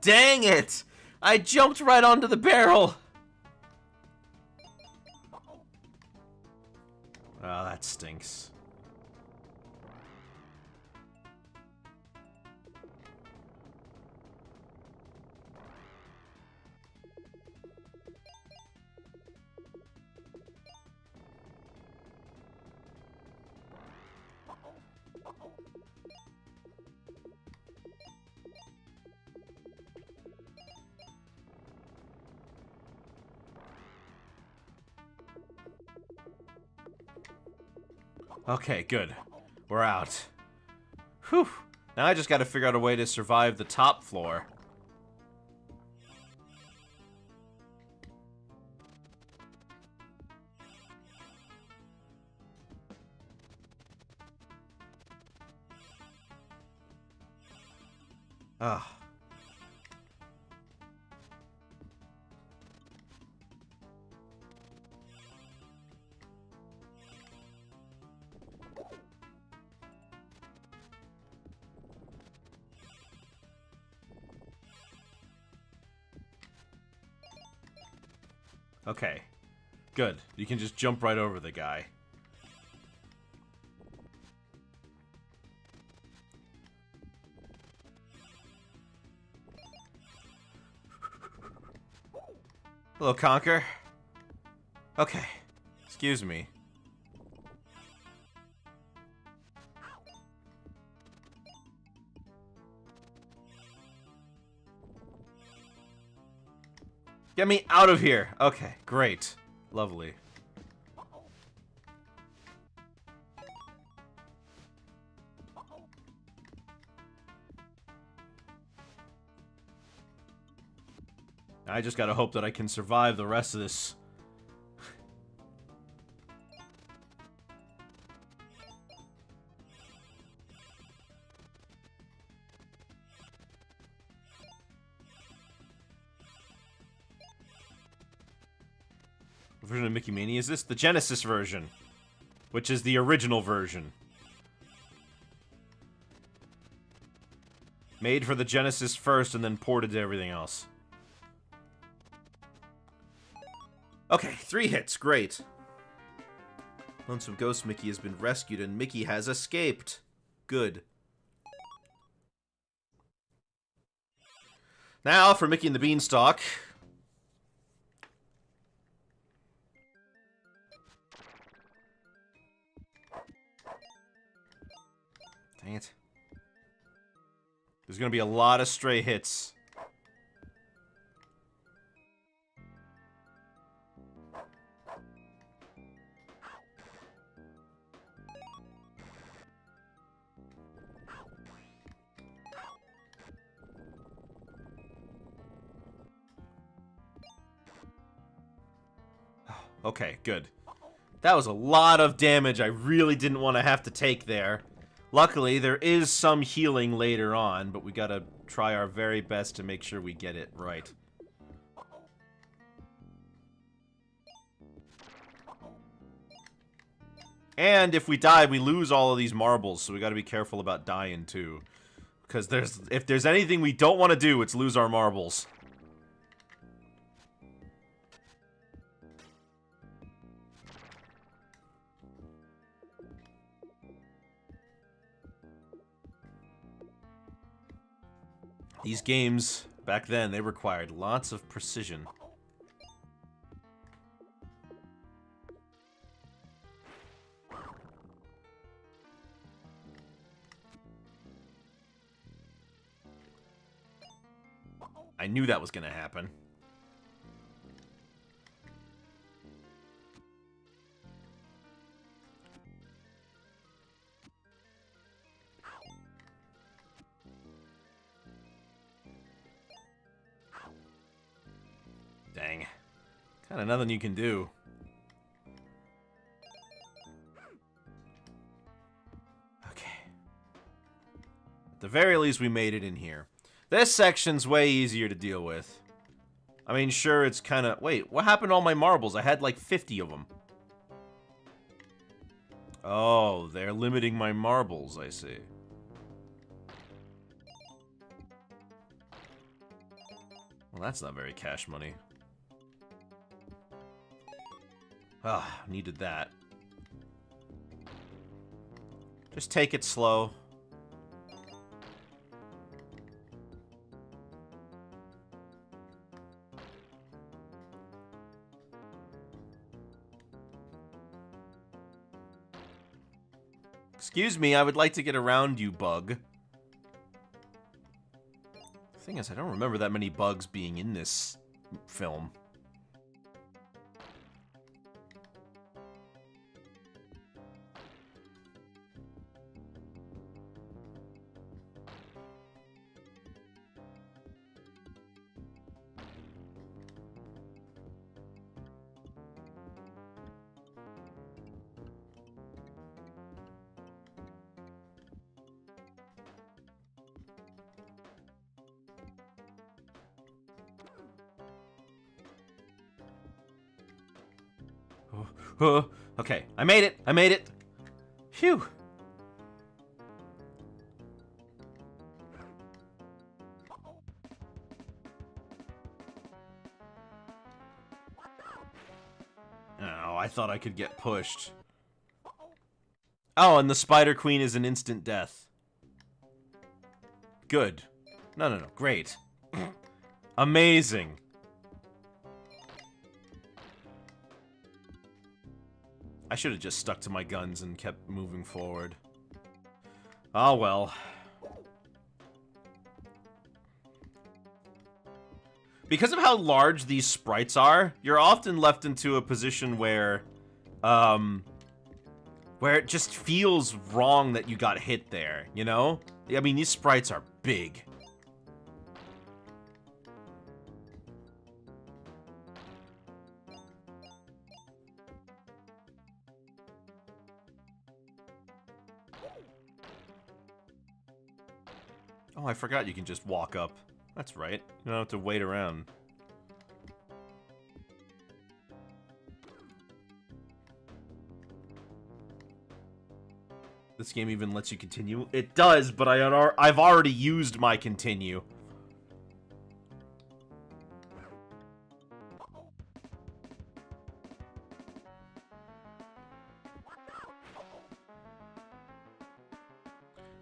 [SPEAKER 1] Dang it! I jumped right onto the barrel! Oh, that stinks. Okay, good. We're out. Whew. Now I just gotta figure out a way to survive the top floor. Ugh. Okay. Good. You can just jump right over the guy. Hello, Conker. Okay. Excuse me. Get me out of here. Okay, great. Lovely. I just gotta hope that I can survive the rest of this. What version of Mickey Mania is this? The Genesis version, which is the original version. Made for the Genesis first and then ported to everything else. Okay, 3 hits, great. Lonesome Ghost Mickey has been rescued and Mickey has escaped. Good. Now for Mickey and the Beanstalk. Dang it. There's gonna be a lot of stray hits. Okay, good. That was a lot of damage I really didn't want to have to take there. Luckily, there is some healing later on, but we gotta try our very best to make sure we get it right. And if we die, we lose all of these marbles, so we gotta be careful about dying too. Because if there's anything we don't want to do, it's lose our marbles. These games, back then, they required lots of precision. I knew that was gonna happen. Dang. Kinda nothing you can do. Okay. At the very least, we made it in here. This section's way easier to deal with. I mean, sure, it's kinda... Wait, what happened to all my marbles? I had like 50 of them. Oh, they're limiting my marbles, I see. Well, that's not very cash money. Ah, needed that. Just take it slow. Excuse me, I would like to get around you, bug. The thing is, I don't remember that many bugs being in this film. Okay, I made it! I made it! Phew! Oh, I thought I could get pushed. Oh, and the Spider Queen is an instant death. Good. No, great. Amazing. I should have just stuck to my guns and kept moving forward. Oh well. Because of how large these sprites are, you're often left into a position where it just feels wrong that you got hit there, you know? I mean, these sprites are big. Oh, I forgot you can just walk up. That's right. You don't have to wait around. This game even lets you continue. It does, but I've already used my continue.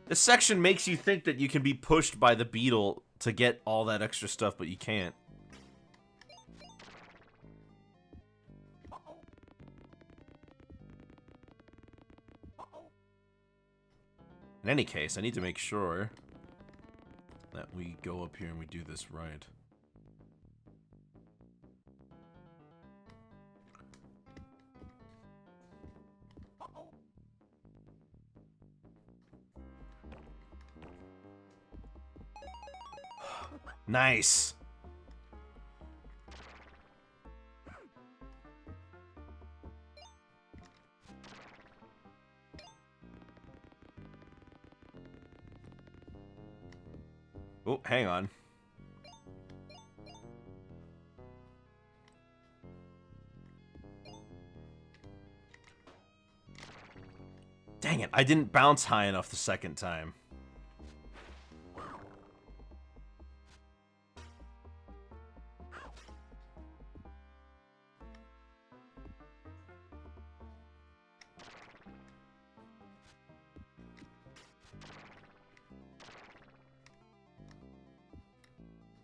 [SPEAKER 1] This section makes you think that you can be pushed by the beetle to get all that extra stuff, but you can't. In any case, I need to make sure that we go up here and we do this right. Nice. Oh, hang on. Dang it, I didn't bounce high enough the second time.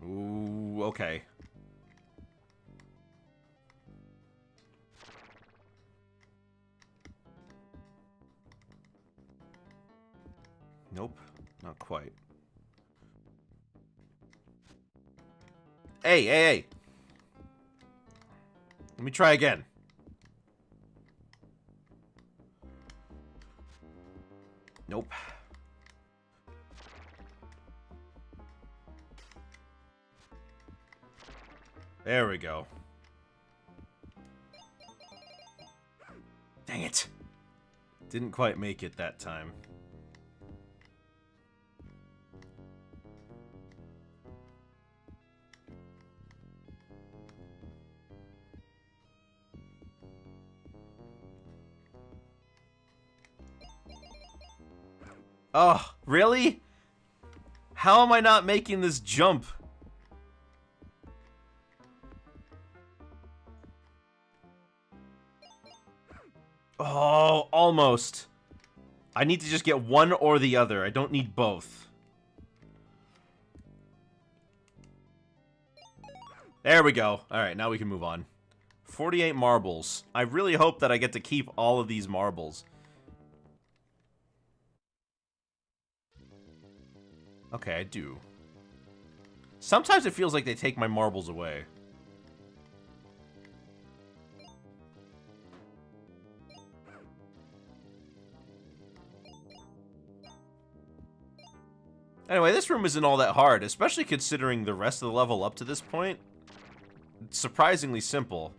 [SPEAKER 1] Ooh, okay. Nope, not quite. Hey, hey, hey! Let me try again. Nope. There we go. Dang it. Didn't quite make it that time. Oh, really? How am I not making this jump? Oh, almost. I need to just get one or the other. I don't need both. There we go. Alright, now we can move on. 48 marbles. I really hope that I get to keep all of these marbles. Okay, I do. Sometimes it feels like they take my marbles away. Anyway, this room isn't all that hard, especially considering the rest of the level up to this point. It's surprisingly simple.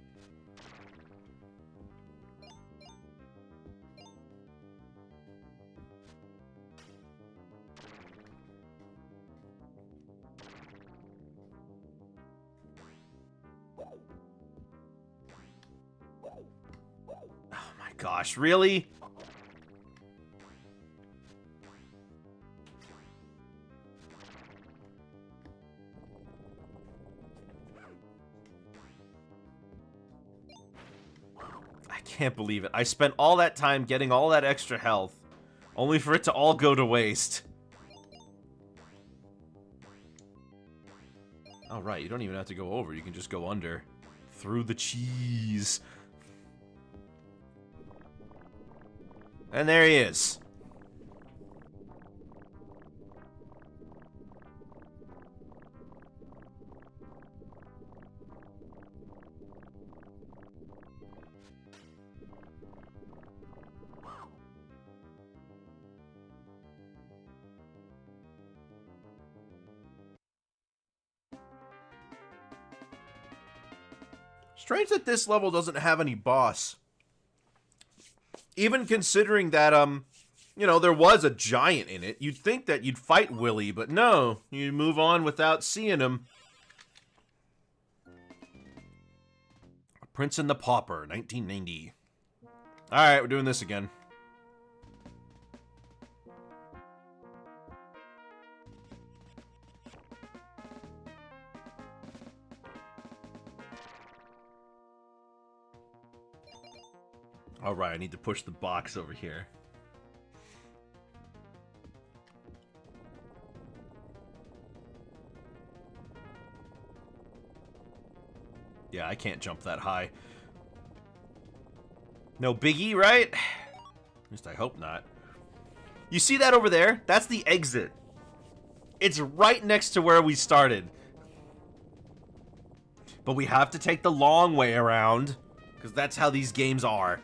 [SPEAKER 1] Oh my gosh, really? I can't believe it. I spent all that time getting all that extra health, only for it to all go to waste. Oh, right, you don't even have to go over. You can just go under. Through the cheese. And there he is. Strange that this level doesn't have any boss. Even considering that, you know, there was a giant in it, you'd think that you'd fight Willy, but no, you move on without seeing him. Prince and the Pauper, 1990. Alright, we're doing this again. Alright, I need to push the box over here. Yeah, I can't jump that high. No biggie, right? At least I hope not. You see that over there? That's the exit. It's right next to where we started. But we have to take the long way around, because that's how these games are.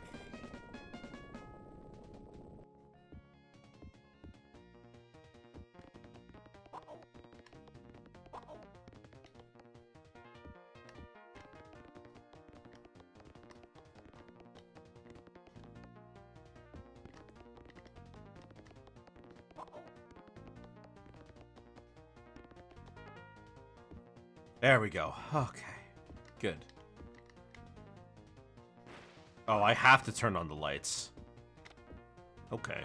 [SPEAKER 1] There we go. Okay. Good. Oh, I have to turn on the lights. Okay.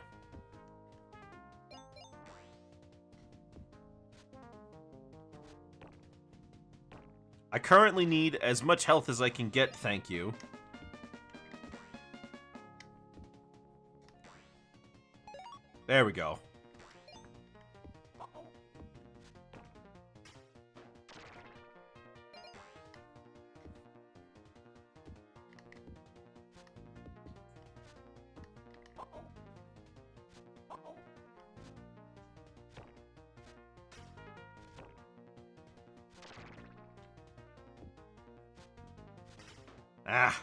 [SPEAKER 1] I currently need as much health as I can get, thank you. There we go. Ah.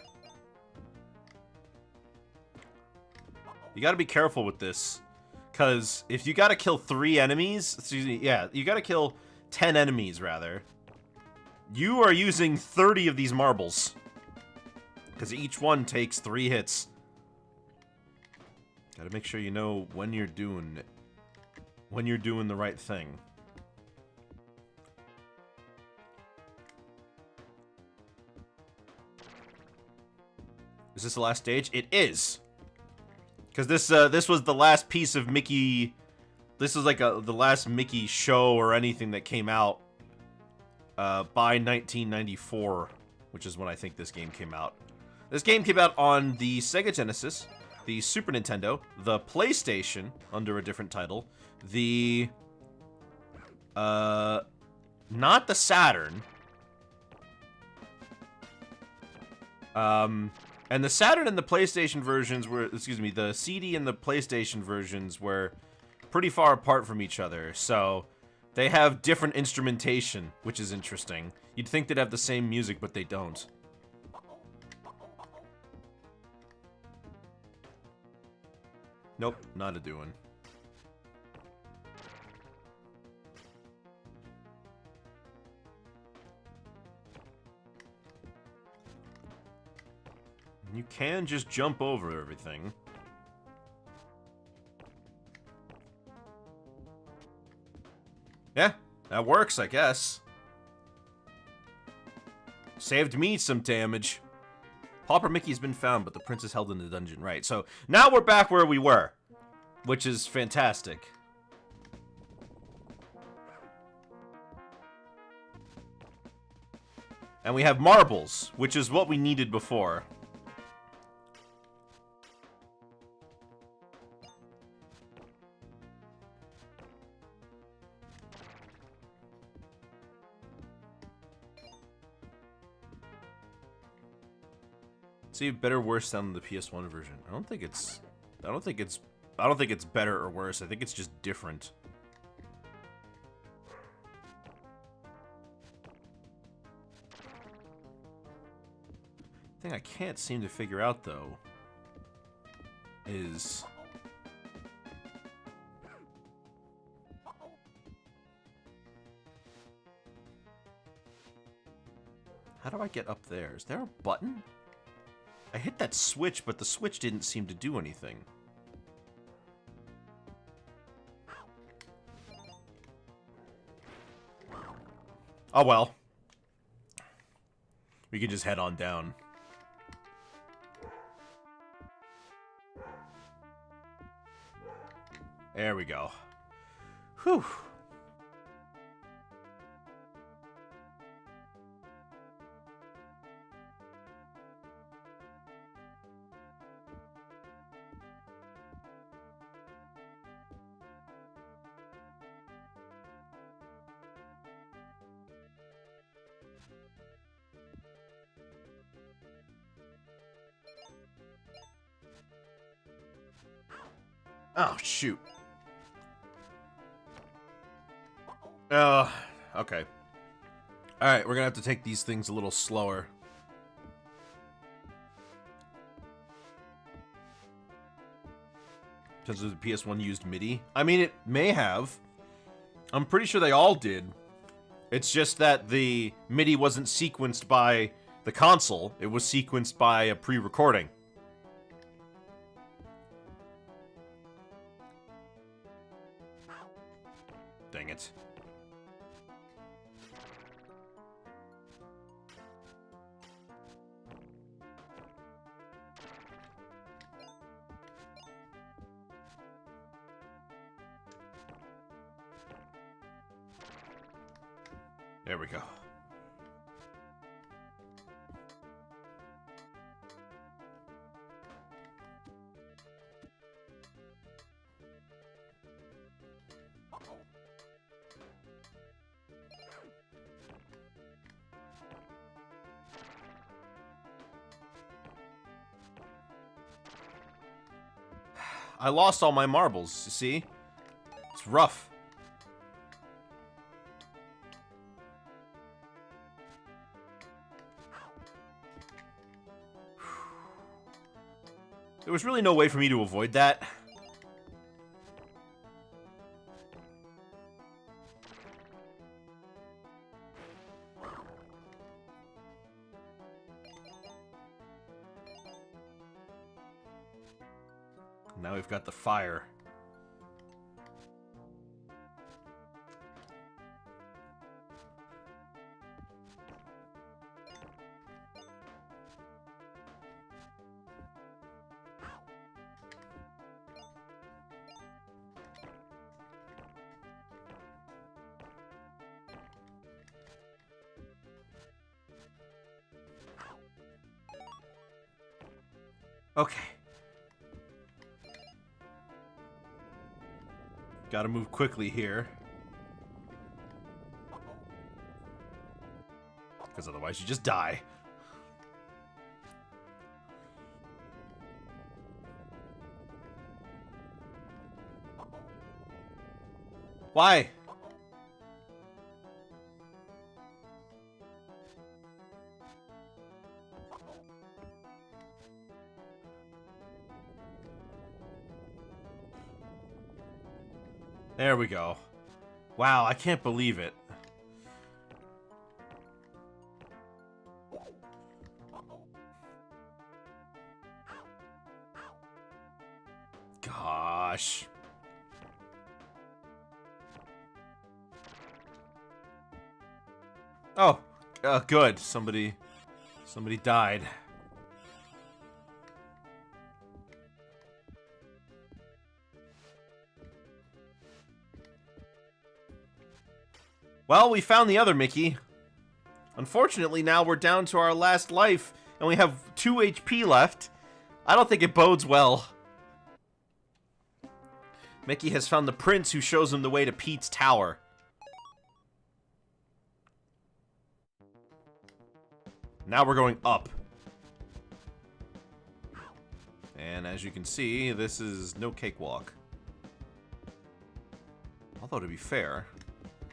[SPEAKER 1] You gotta be careful with this. Because if you gotta kill 3 enemies... Excuse me, yeah, you gotta kill 10 enemies, rather. You are using 30 of these marbles. Because each one takes 3 hits. Gotta make sure you know when you're doing it. When you're doing the right thing. Is this the last stage? It is. Because this was the last piece of Mickey. This was like the last Mickey show or anything that came out by 1994, which is when I think this game came out. This game came out on the Sega Genesis, the Super Nintendo, the PlayStation under a different title, the not the Saturn. And the Saturn and the PlayStation versions were, excuse me, the CD and the PlayStation versions were pretty far apart from each other, so they have different instrumentation, which is interesting. You'd think they'd have the same music, but they don't. Nope, not a doing. You can just jump over everything. Yeah, that works, I guess. Saved me some damage. Pauper Mickey's been found, but the prince is held in the dungeon. Right, so now we're back where we were, which is fantastic. And we have marbles, which is what we needed before. See, better or worse than the PS1 version. I don't think it's better or worse. I think it's just different. The thing I can't seem to figure out though is how do I get up there? Is there a button? I hit that switch, but the switch didn't seem to do anything. Oh well. We can just head on down. There we go. Whew. Oh, shoot. Okay. Alright, we're gonna have to take these things a little slower. Because the PS1 used MIDI? I mean, it may have. I'm pretty sure they all did. It's just that the MIDI wasn't sequenced by the console. It was sequenced by a pre-recording. Dang it. There we go. I lost all my marbles, you see? It's rough. There was really no way for me to avoid that. Now we've got the fire. Okay. Gotta move quickly here. Because otherwise you just die. Why? There we go. Wow, I can't believe it. Gosh. Oh, good. Somebody died. Well, we found the other Mickey. Unfortunately, now we're down to our last life, and we have 2 HP left. I don't think it bodes well. Mickey has found the prince who shows him the way to Pete's tower. Now we're going up. And as you can see, this is no cakewalk. Although, to be fair,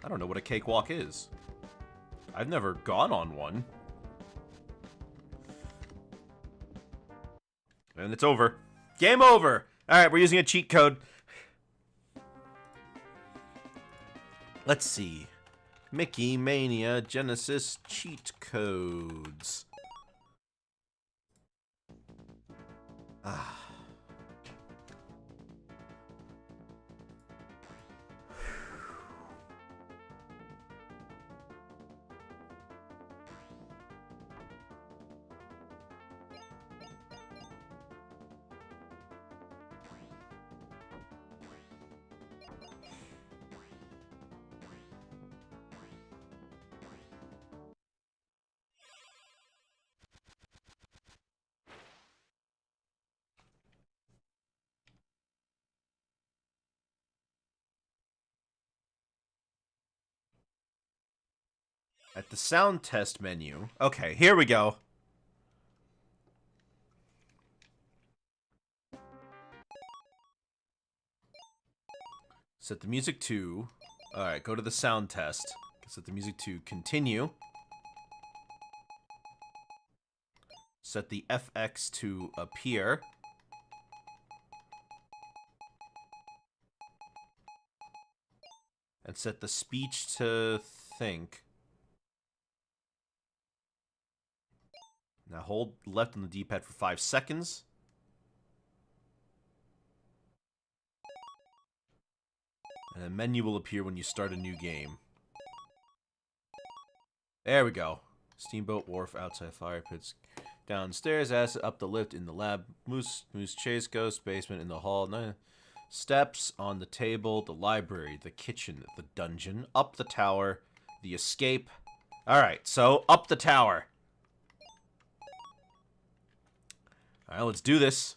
[SPEAKER 1] I don't know what a cakewalk is. I've never gone on one. And it's over. Game over! Alright, we're using a cheat code. Let's see. Mickey Mania Genesis cheat codes. Ah. At the sound test menu. Okay, here we go. Set the music to... Alright, go to the sound test. Set the music to continue. Set the FX to appear. And set the speech to think. Now hold left on the D-pad for 5 seconds. And a menu will appear when you start a new game. There we go. Steamboat Wharf, outside fire pits. Downstairs, acid, up the lift in the lab. Moose Chase Ghost, basement in the hall. Steps on the table, the library, the kitchen, the dungeon, up the tower, the escape. Alright, so up the tower. Alright, let's do this.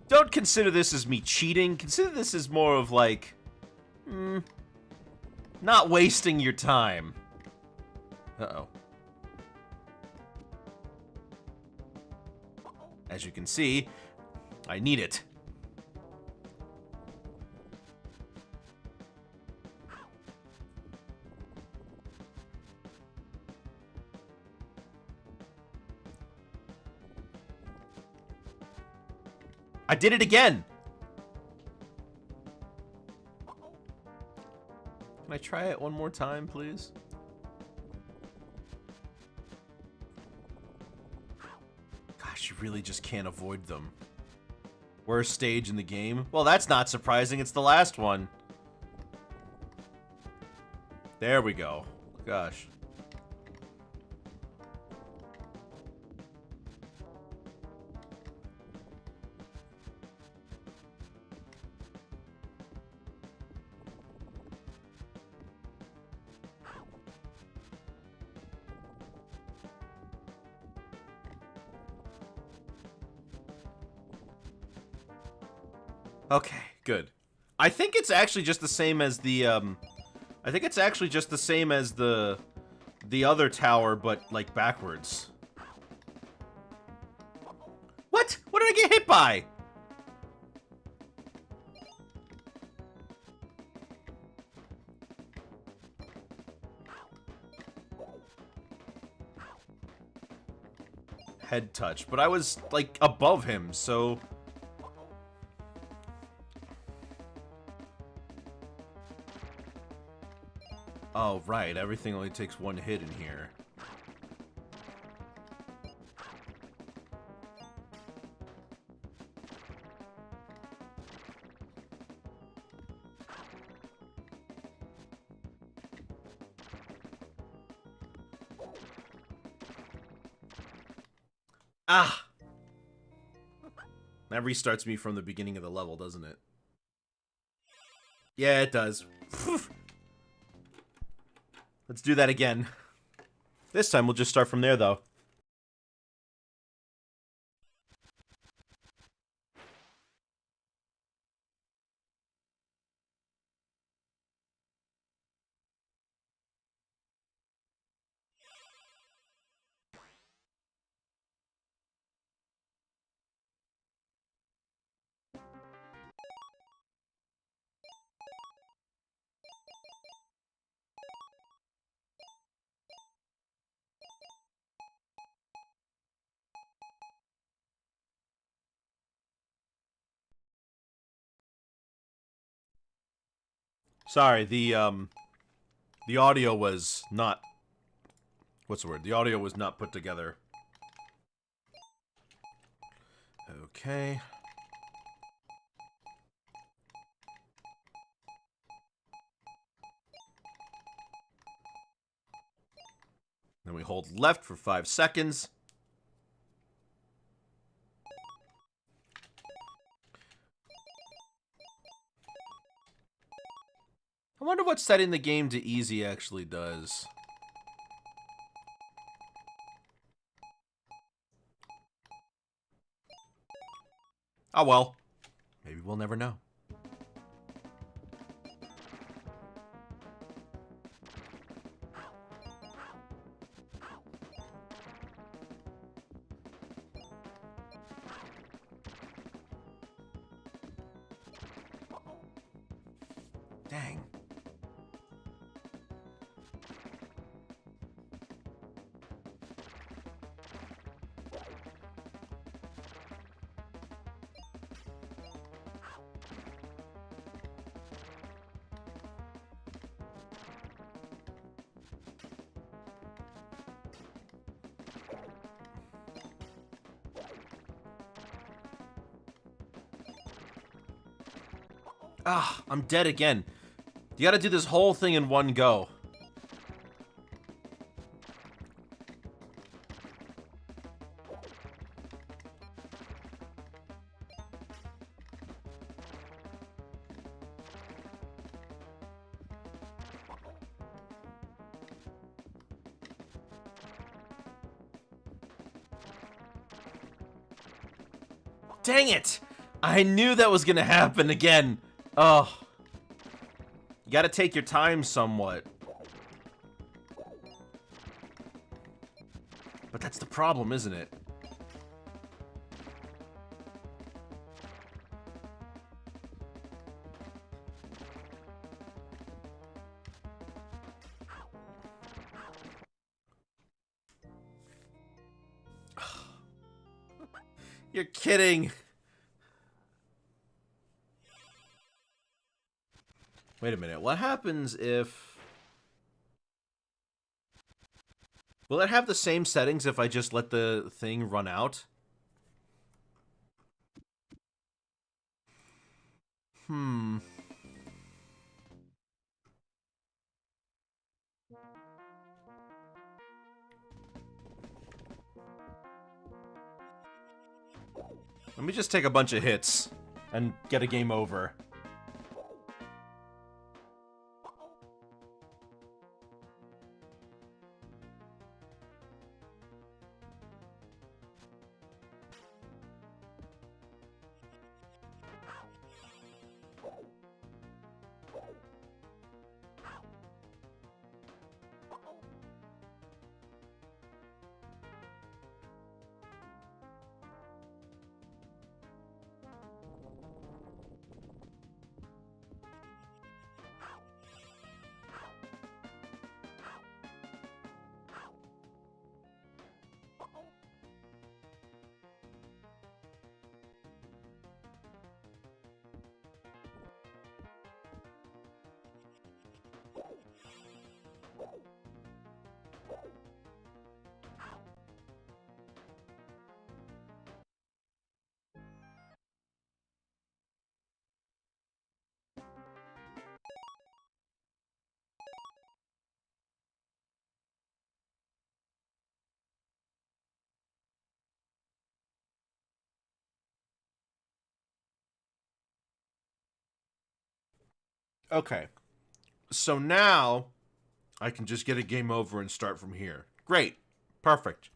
[SPEAKER 1] Don't consider this as me cheating. Consider this as more of like... not wasting your time. Uh-oh. As you can see, I need it. I did it again! Can I try it one more time, please? Gosh, you really just can't avoid them. Worst stage in the game? Well, that's not surprising. It's the last one. There we go. Gosh. Okay, good. I think it's actually just the same as the, I think it's actually just the same as the other tower, but, like, backwards. What? What did I get hit by? Head touch, but I was, like, above him, so... Oh, right. Everything only takes one hit in here. Ah! That restarts me from the beginning of the level, doesn't it? Yeah, it does. Let's do that again. This time we'll just start from there, though. Sorry, the audio was not... What's the word? The audio was not put together. Okay. Then we hold left for 5 seconds. I wonder what setting the game to easy actually does. Oh well. Maybe we'll never know. Dang. Ah, I'm dead again. You gotta do this whole thing in one go. Dang it! I knew that was gonna happen again. Oh. You gotta take your time somewhat. But that's the problem, isn't it? You're kidding. Wait a minute. What happens if... Will it have the same settings if I just let the thing run out? Let me just take a bunch of hits and get a game over. Okay. So now I can just get a game over and start from here. Great. Perfect.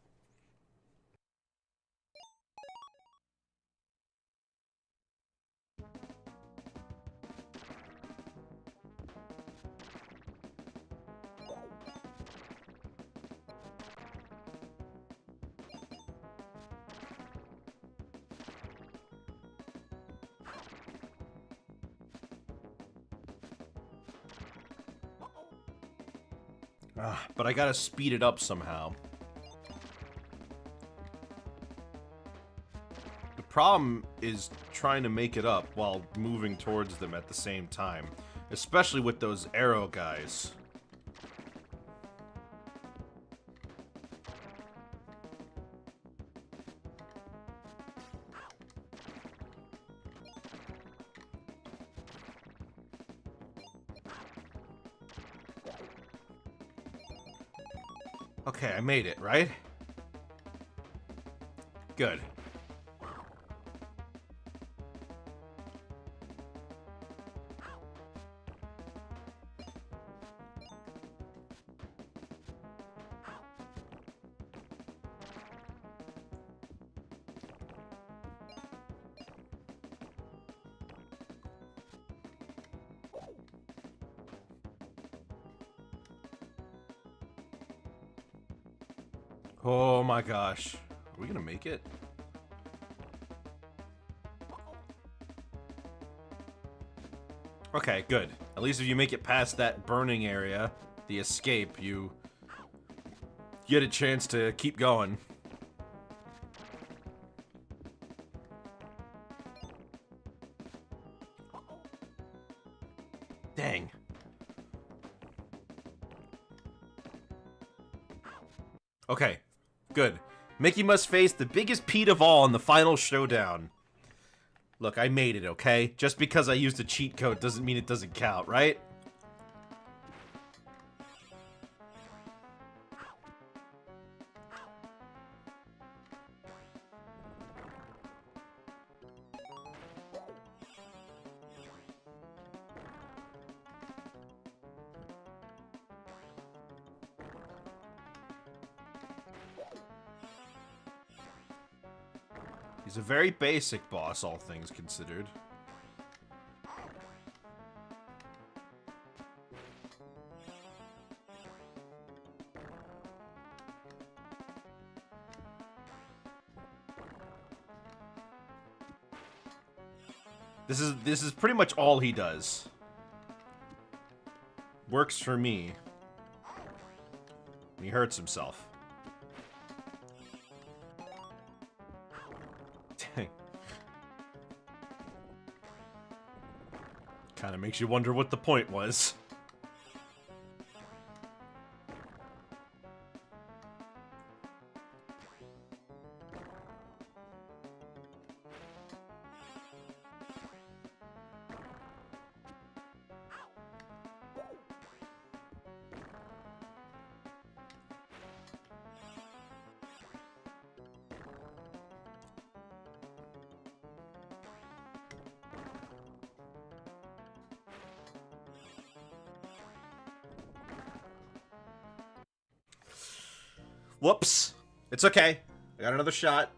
[SPEAKER 1] But I gotta speed it up somehow. The problem is trying to make it up while moving towards them at the same time. Especially with those arrow guys. Okay, I made it, right? Good. Oh my gosh. Are we gonna make it? Okay, good. At least if you make it past that burning area, the escape, you get a chance to keep going. Dang. Okay, good. Mickey must face the biggest Pete of all in the final showdown. Look, I made it, okay? Just because I used a cheat code doesn't mean it doesn't count, right? He's a very basic boss, all things considered. This is pretty much all he does. Works for me. He hurts himself. Dang. Kind of makes you wonder what the point was. Whoops. It's okay. I got another shot.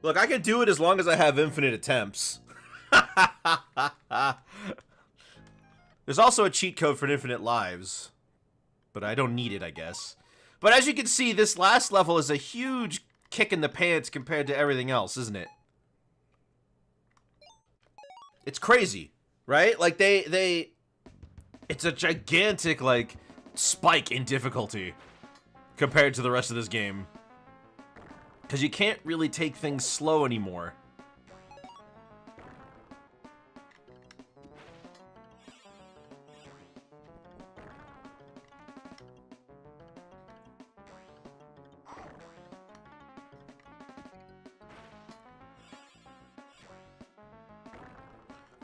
[SPEAKER 1] Look, I can do it as long as I have infinite attempts. There's also a cheat code for infinite lives. But I don't need it, I guess. But as you can see, this last level is a huge kick in the pants compared to everything else, isn't it? It's crazy, right? Like, it's a gigantic, like, spike in difficulty compared to the rest of this game. Because you can't really take things slow anymore.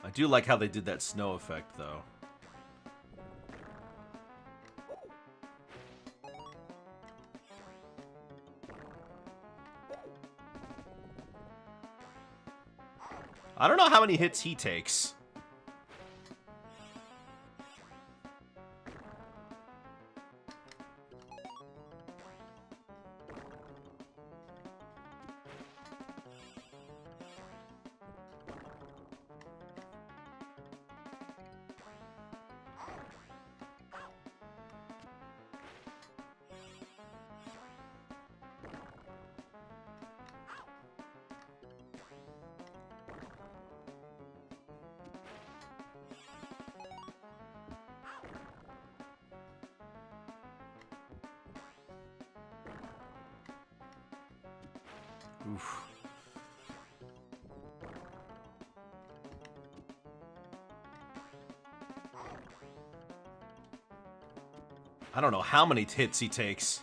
[SPEAKER 1] I do like how they did that snow effect, though. I don't know how many hits he takes. Oof. I don't know how many hits he takes.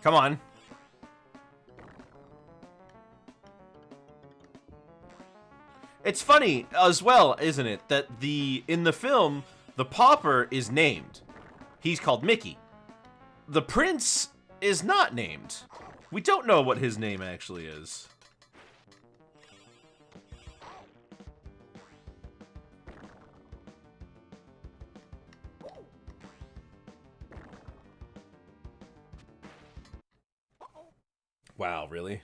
[SPEAKER 1] Come on. It's funny as well, isn't it, that in the film, the pauper is named. He's called Mickey. The prince is not named. We don't know what his name actually is. Wow, really?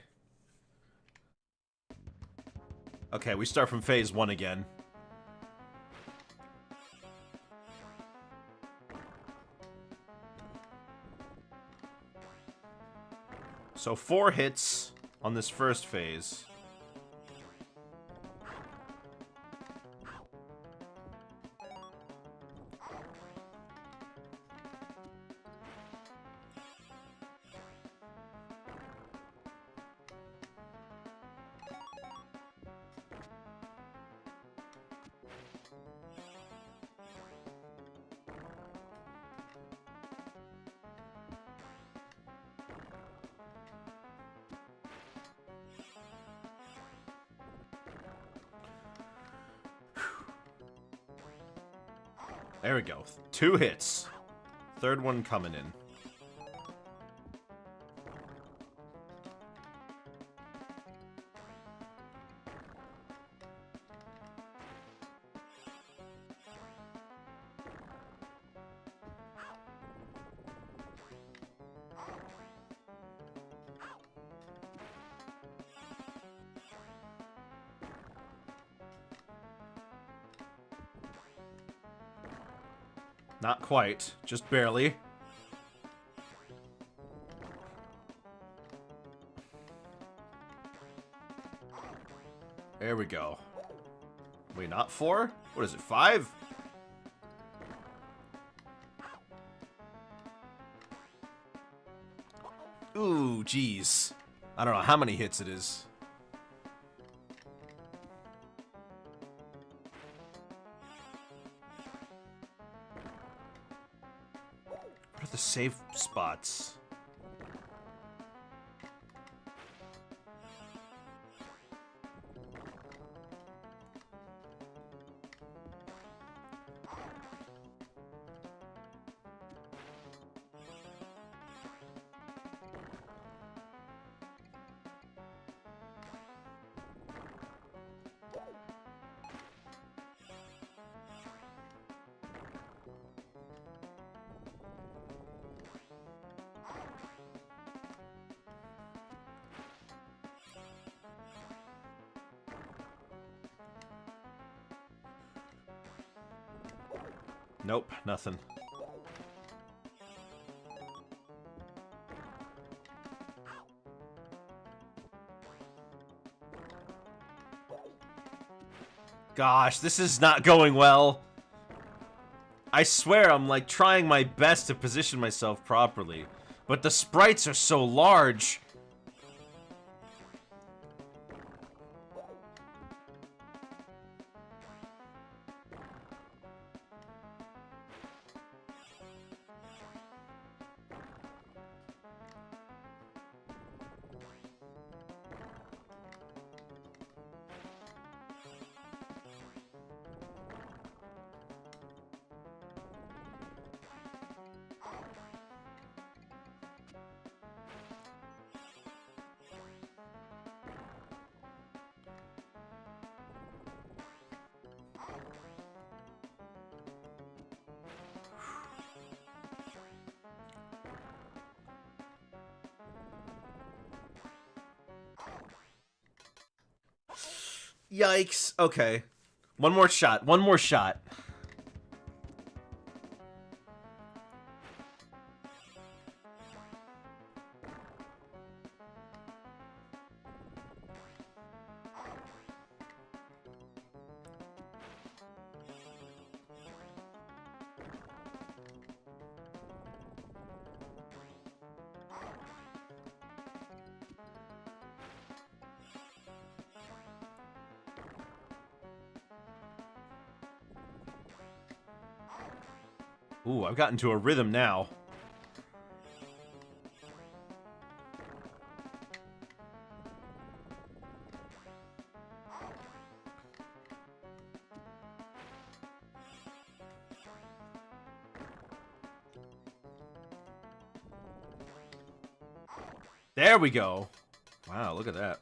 [SPEAKER 1] Okay, we start from phase 1 again. So 4 hits on this first phase. There we go. 2 hits. Third one coming in. Not quite, just barely. There we go. Wait, not 4? What is it, 5? Ooh, jeez. I don't know how many hits it is. What are the save spots? Nope, nothing. Gosh, this is not going well. I swear I'm like trying my best to position myself properly, but the sprites are so large. Yikes. Okay. One more shot. One more shot. Ooh, I've gotten to a rhythm now. There we go. Wow, look at that.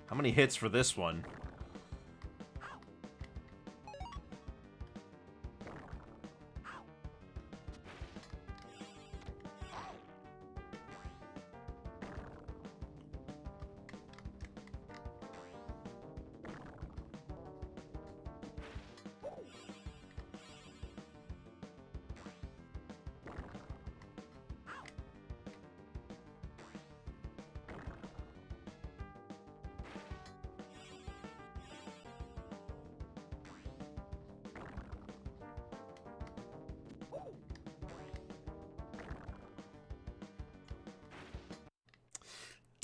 [SPEAKER 1] How many hits for this one?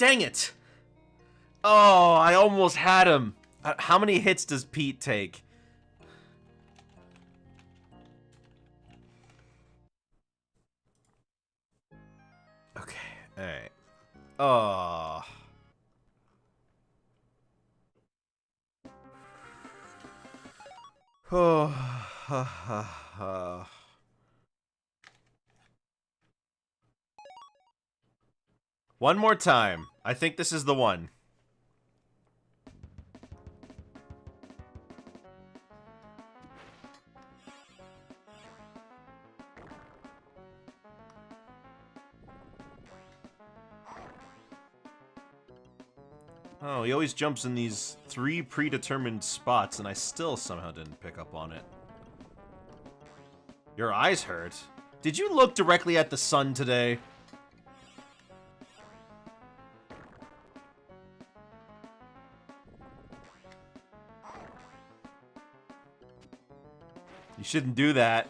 [SPEAKER 1] Dang it! Oh, I almost had him. How many hits does Pete take? Okay, alright. Oh. Oh. One more time. I think this is the one. Oh, he always jumps in these 3 predetermined spots, and I still somehow didn't pick up on it. Your eyes hurt? Did you look directly at the sun today? You shouldn't do that.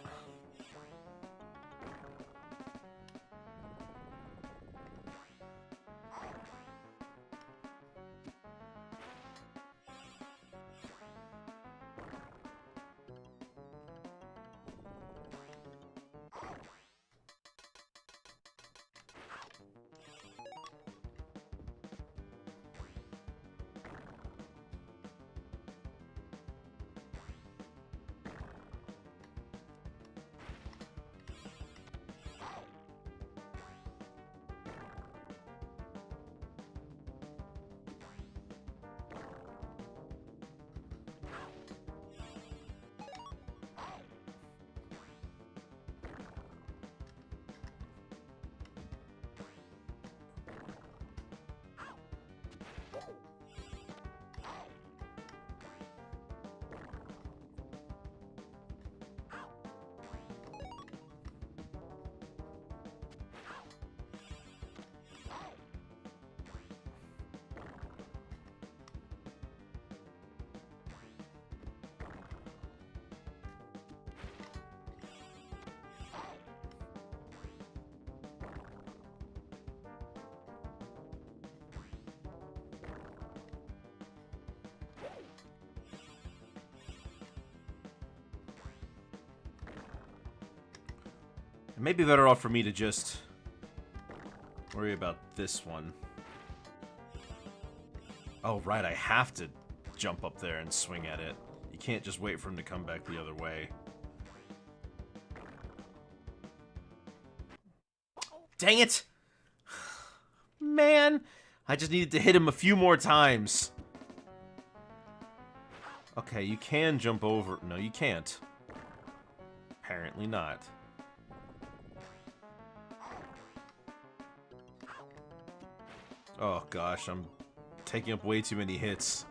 [SPEAKER 1] It may be better off for me to just worry about this one. Oh, right, I have to jump up there and swing at it. You can't just wait for him to come back the other way. Dang it! Man, I just needed to hit him a few more times. Okay, you can jump over. No, you can't. Apparently not. Oh gosh, I'm taking up way too many hits.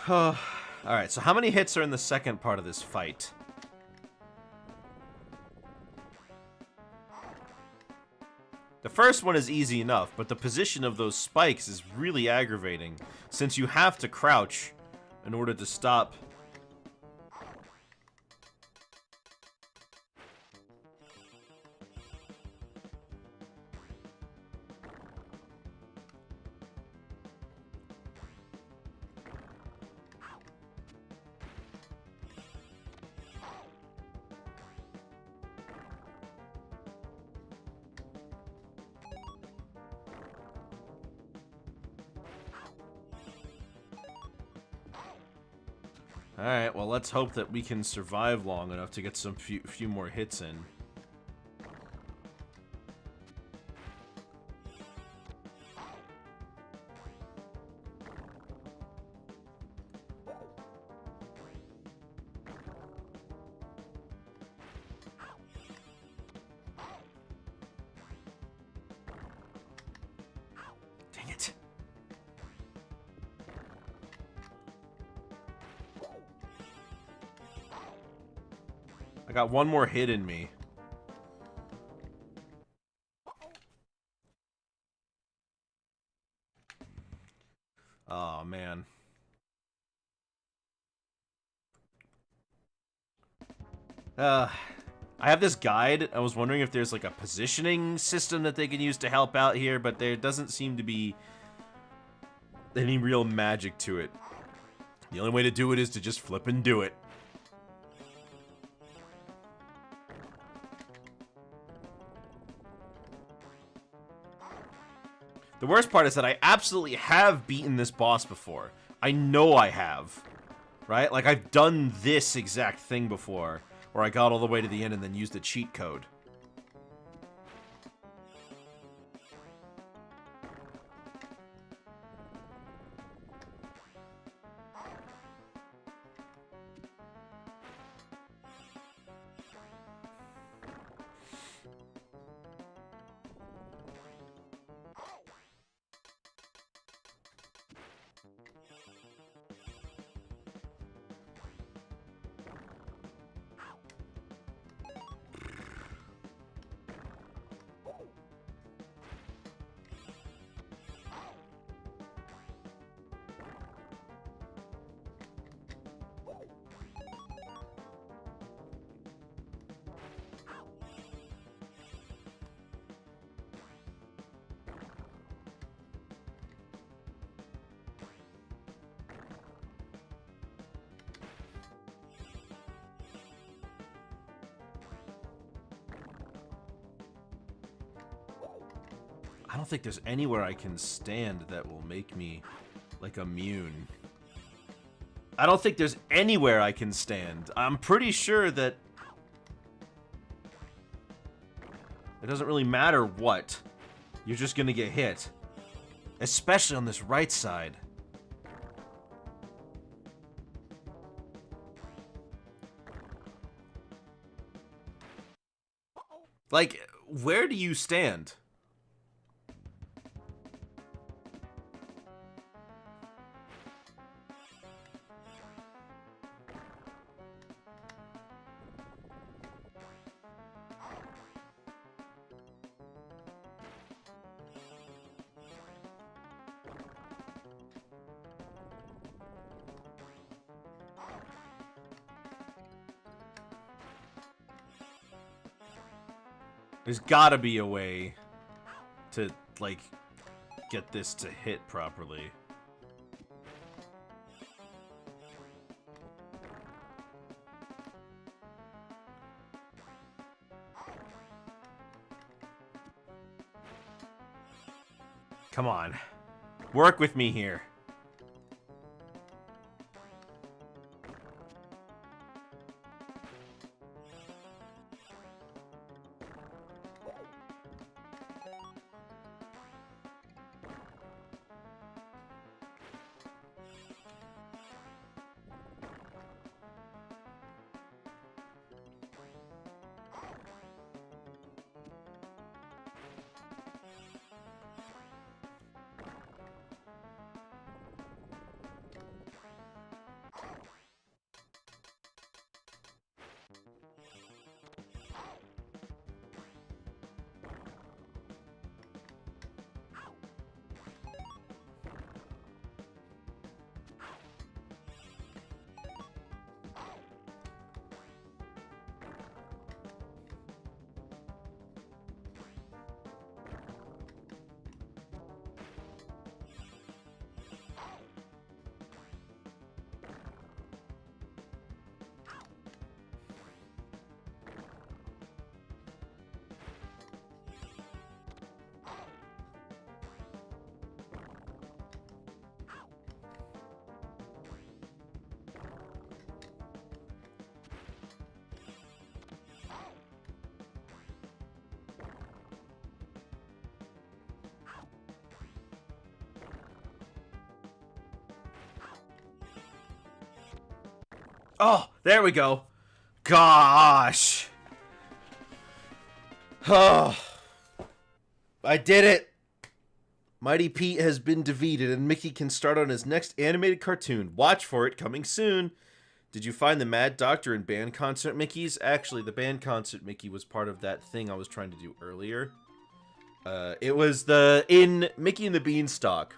[SPEAKER 1] Alright, so how many hits are in the second part of this fight? The first one is easy enough, but the position of those spikes is really aggravating, since you have to crouch in order to stop. Alright, well let's hope that we can survive long enough to get some few more hits in. Dang it. I got one more hit in me. Oh, man. I have this guide. I was wondering if there's like a positioning system that they can use to help out here, but there doesn't seem to be any real magic to it. The only way to do it is to just flip and do it. The worst part is that I absolutely have beaten this boss before. I know I have. Right? Like, I've done this exact thing before, where I got all the way to the end and then used a cheat code. I don't think there's anywhere I can stand that will make me, like, immune. I don't think there's anywhere I can stand. I'm pretty sure that it doesn't really matter what. You're just gonna get hit. Especially on this right side. Like, where do you stand? There's gotta be a way to, like, get this to hit properly. Come on. Work with me here. Oh, there we go. Gosh. Oh. I did it. Mighty Pete has been defeated and Mickey can start on his next animated cartoon. Watch for it, coming soon. Did you find the Mad Doctor and band concert Mickeys? Actually, the band concert Mickey was part of that thing I was trying to do earlier. It was in Mickey and the Beanstalk.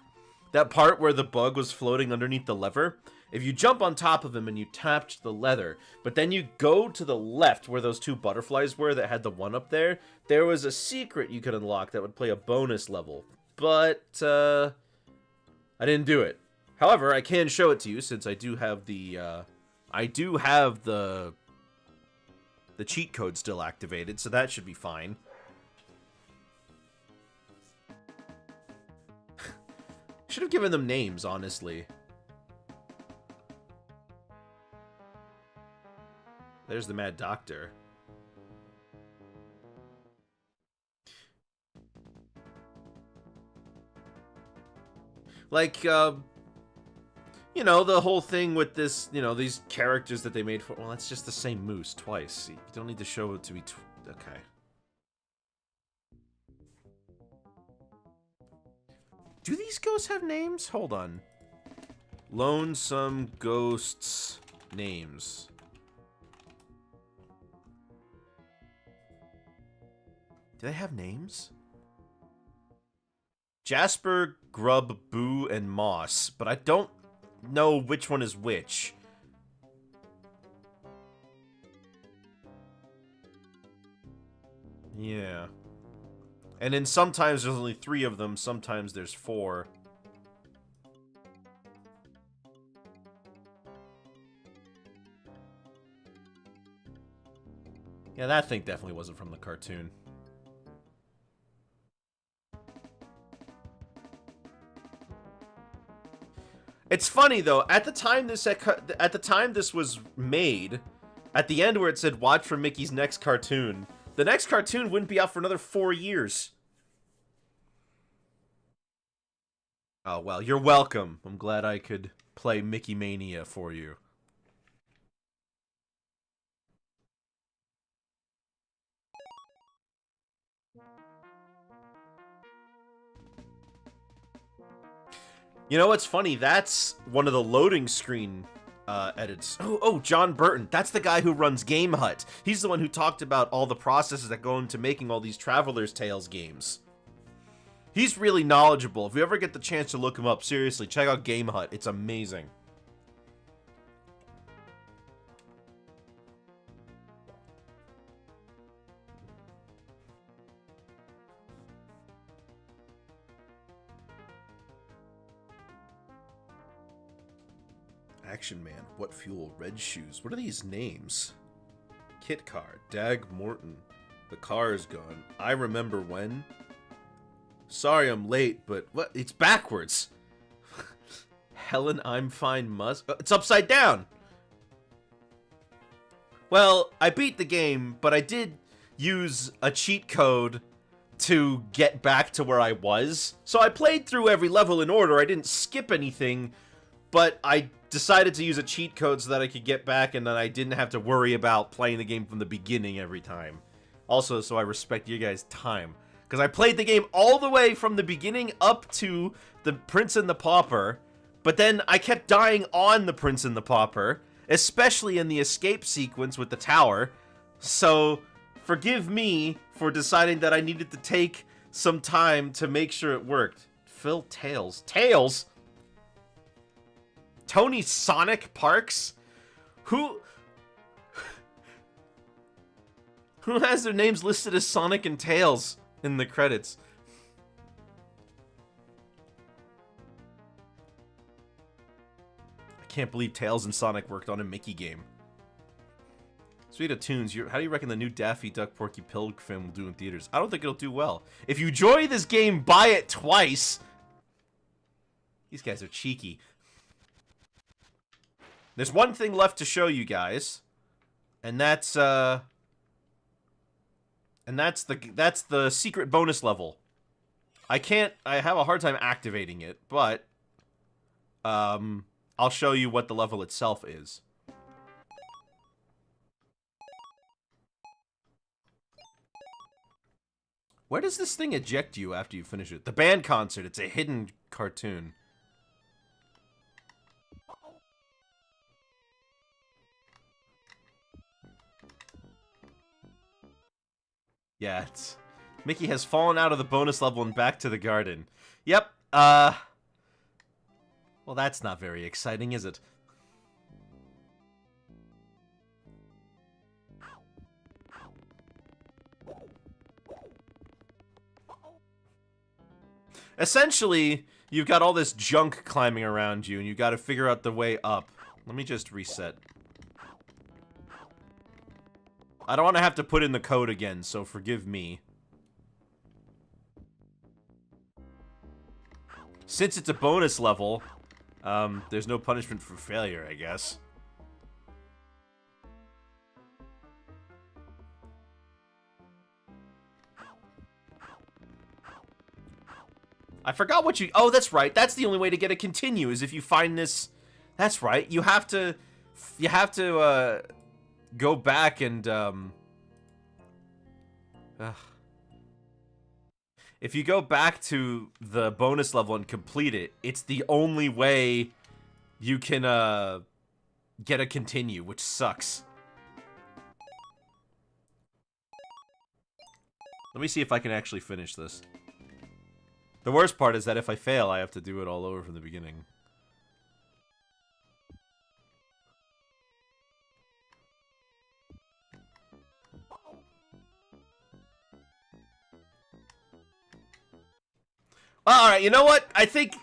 [SPEAKER 1] that part where the bug was floating underneath the lever, if you jump on top of him and you tapped the leather, but then you go to the left where those two butterflies were that had the one up there, there was a secret you could unlock that would play a bonus level. But, I didn't do it. However, I can show it to you since I do have the, the cheat code still activated, so that should be fine. Should have given them names, honestly. There's the Mad Doctor. Like, you know, the whole thing with this, you know, these characters that they made for... Well, that's just the same moose twice. You don't need to show it to be... Okay. Do these ghosts have names? Hold on. Lonesome Ghosts names. Do they have names? Jasper, Grub, Boo, and Moss. But I don't know which one is which. Yeah. And then sometimes there's only 3 of them, sometimes there's 4. Yeah, that thing definitely wasn't from the cartoon. It's funny though, at the time this was made, at the end where it said watch for Mickey's next cartoon, the next cartoon wouldn't be out for another 4 years. Oh, well, you're welcome. I'm glad I could play Mickey Mania for you. You know what's funny? That's one of the loading screen edits. Oh, John Burton. That's the guy who runs Game Hut. He's the one who talked about all the processes that go into making all these Traveler's Tales games. He's really knowledgeable. If you ever get the chance to look him up, seriously, check out Game Hut. It's amazing. Action Man, What Fuel, Red Shoes. What are these names? Kit Car, Dag Morton. The car is gone. I remember when. Sorry I'm late, but what? It's backwards. Helen, I'm fine, Musk. It's upside down. Well, I beat the game, but I did use a cheat code to get back to where I was. So I played through every level in order. I didn't skip anything, but I decided to use a cheat code so that I could get back and then I didn't have to worry about playing the game from the beginning every time. Also, so I respect you guys' time. Because I played the game all the way from the beginning up to the Prince and the Pauper, but then I kept dying on the Prince and the Pauper, especially in the escape sequence with the tower. So, forgive me for deciding that I needed to take some time to make sure it worked. Phil Tails. Tails? Tony Sonic Parks? Who has their names listed as Sonic and Tails in the credits? I can't believe Tails and Sonic worked on a Mickey game. Speaking of tunes, how do you reckon the new Daffy Duck Porky Pig film will do in theaters? I don't think it'll do well. If you enjoy this game, buy it twice. These guys are cheeky. There's one thing left to show you guys, and that's the secret bonus level. I have a hard time activating it, but I'll show you what the level itself is. Where does this thing eject you after you finish it? The band concert. It's a hidden cartoon. Yeah, Mickey has fallen out of the bonus level and back to the garden. Yep, Well, that's not very exciting, is it? Essentially, you've got all this junk climbing around you, and you've got to figure out the way up. Let me just reset. I don't want to have to put in the code again, so forgive me. Since it's a bonus level, there's no punishment for failure, I guess. I forgot what you... Oh, that's right. That's the only way to get a continue, is if you find this... That's right. You have to... go back and, if you go back to the bonus level and complete it, it's the only way you can, get a continue, which sucks. Let me see if I can actually finish this. The worst part is that if I fail, I have to do it all over from the beginning. All right, you know what? I think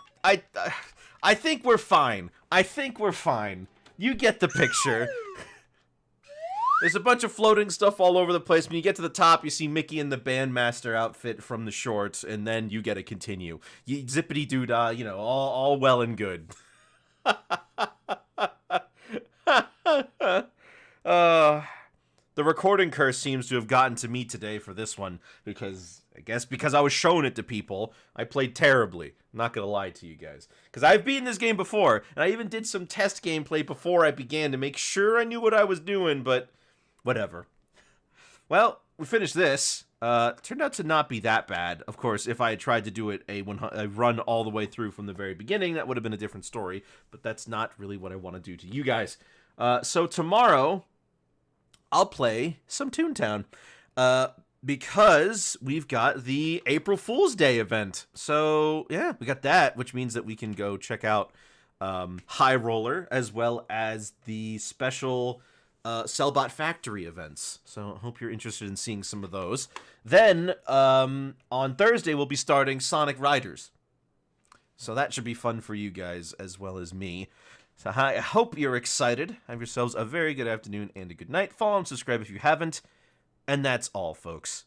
[SPEAKER 1] we're fine. I think we're fine. You get the picture. There's a bunch of floating stuff all over the place. When you get to the top, you see Mickey in the bandmaster outfit from the shorts, and then you get to continue. You zippity doo dah, you know, all well and good. The recording curse seems to have gotten to me today for this one, because I guess because I was showing it to people, I played terribly. I'm not gonna lie to you guys, because I've beaten this game before, and I even did some test gameplay before I began to make sure I knew what I was doing, but whatever. Well, we finished this. Turned out to not be that bad. Of course, if I had tried to do it a run all the way through from the very beginning, that would have been a different story, but that's not really what I want to do to you guys. So tomorrow, I'll play some Toontown, because we've got the April Fool's Day event. So, yeah, we got that, which means that we can go check out High Roller, as well as the special Cellbot Factory events. So, I hope you're interested in seeing some of those. Then, on Thursday, we'll be starting Sonic Riders. So that should be fun for you guys, as well as me. So I hope you're excited. Have yourselves a very good afternoon and a good night. Follow and subscribe if you haven't. And that's all, folks.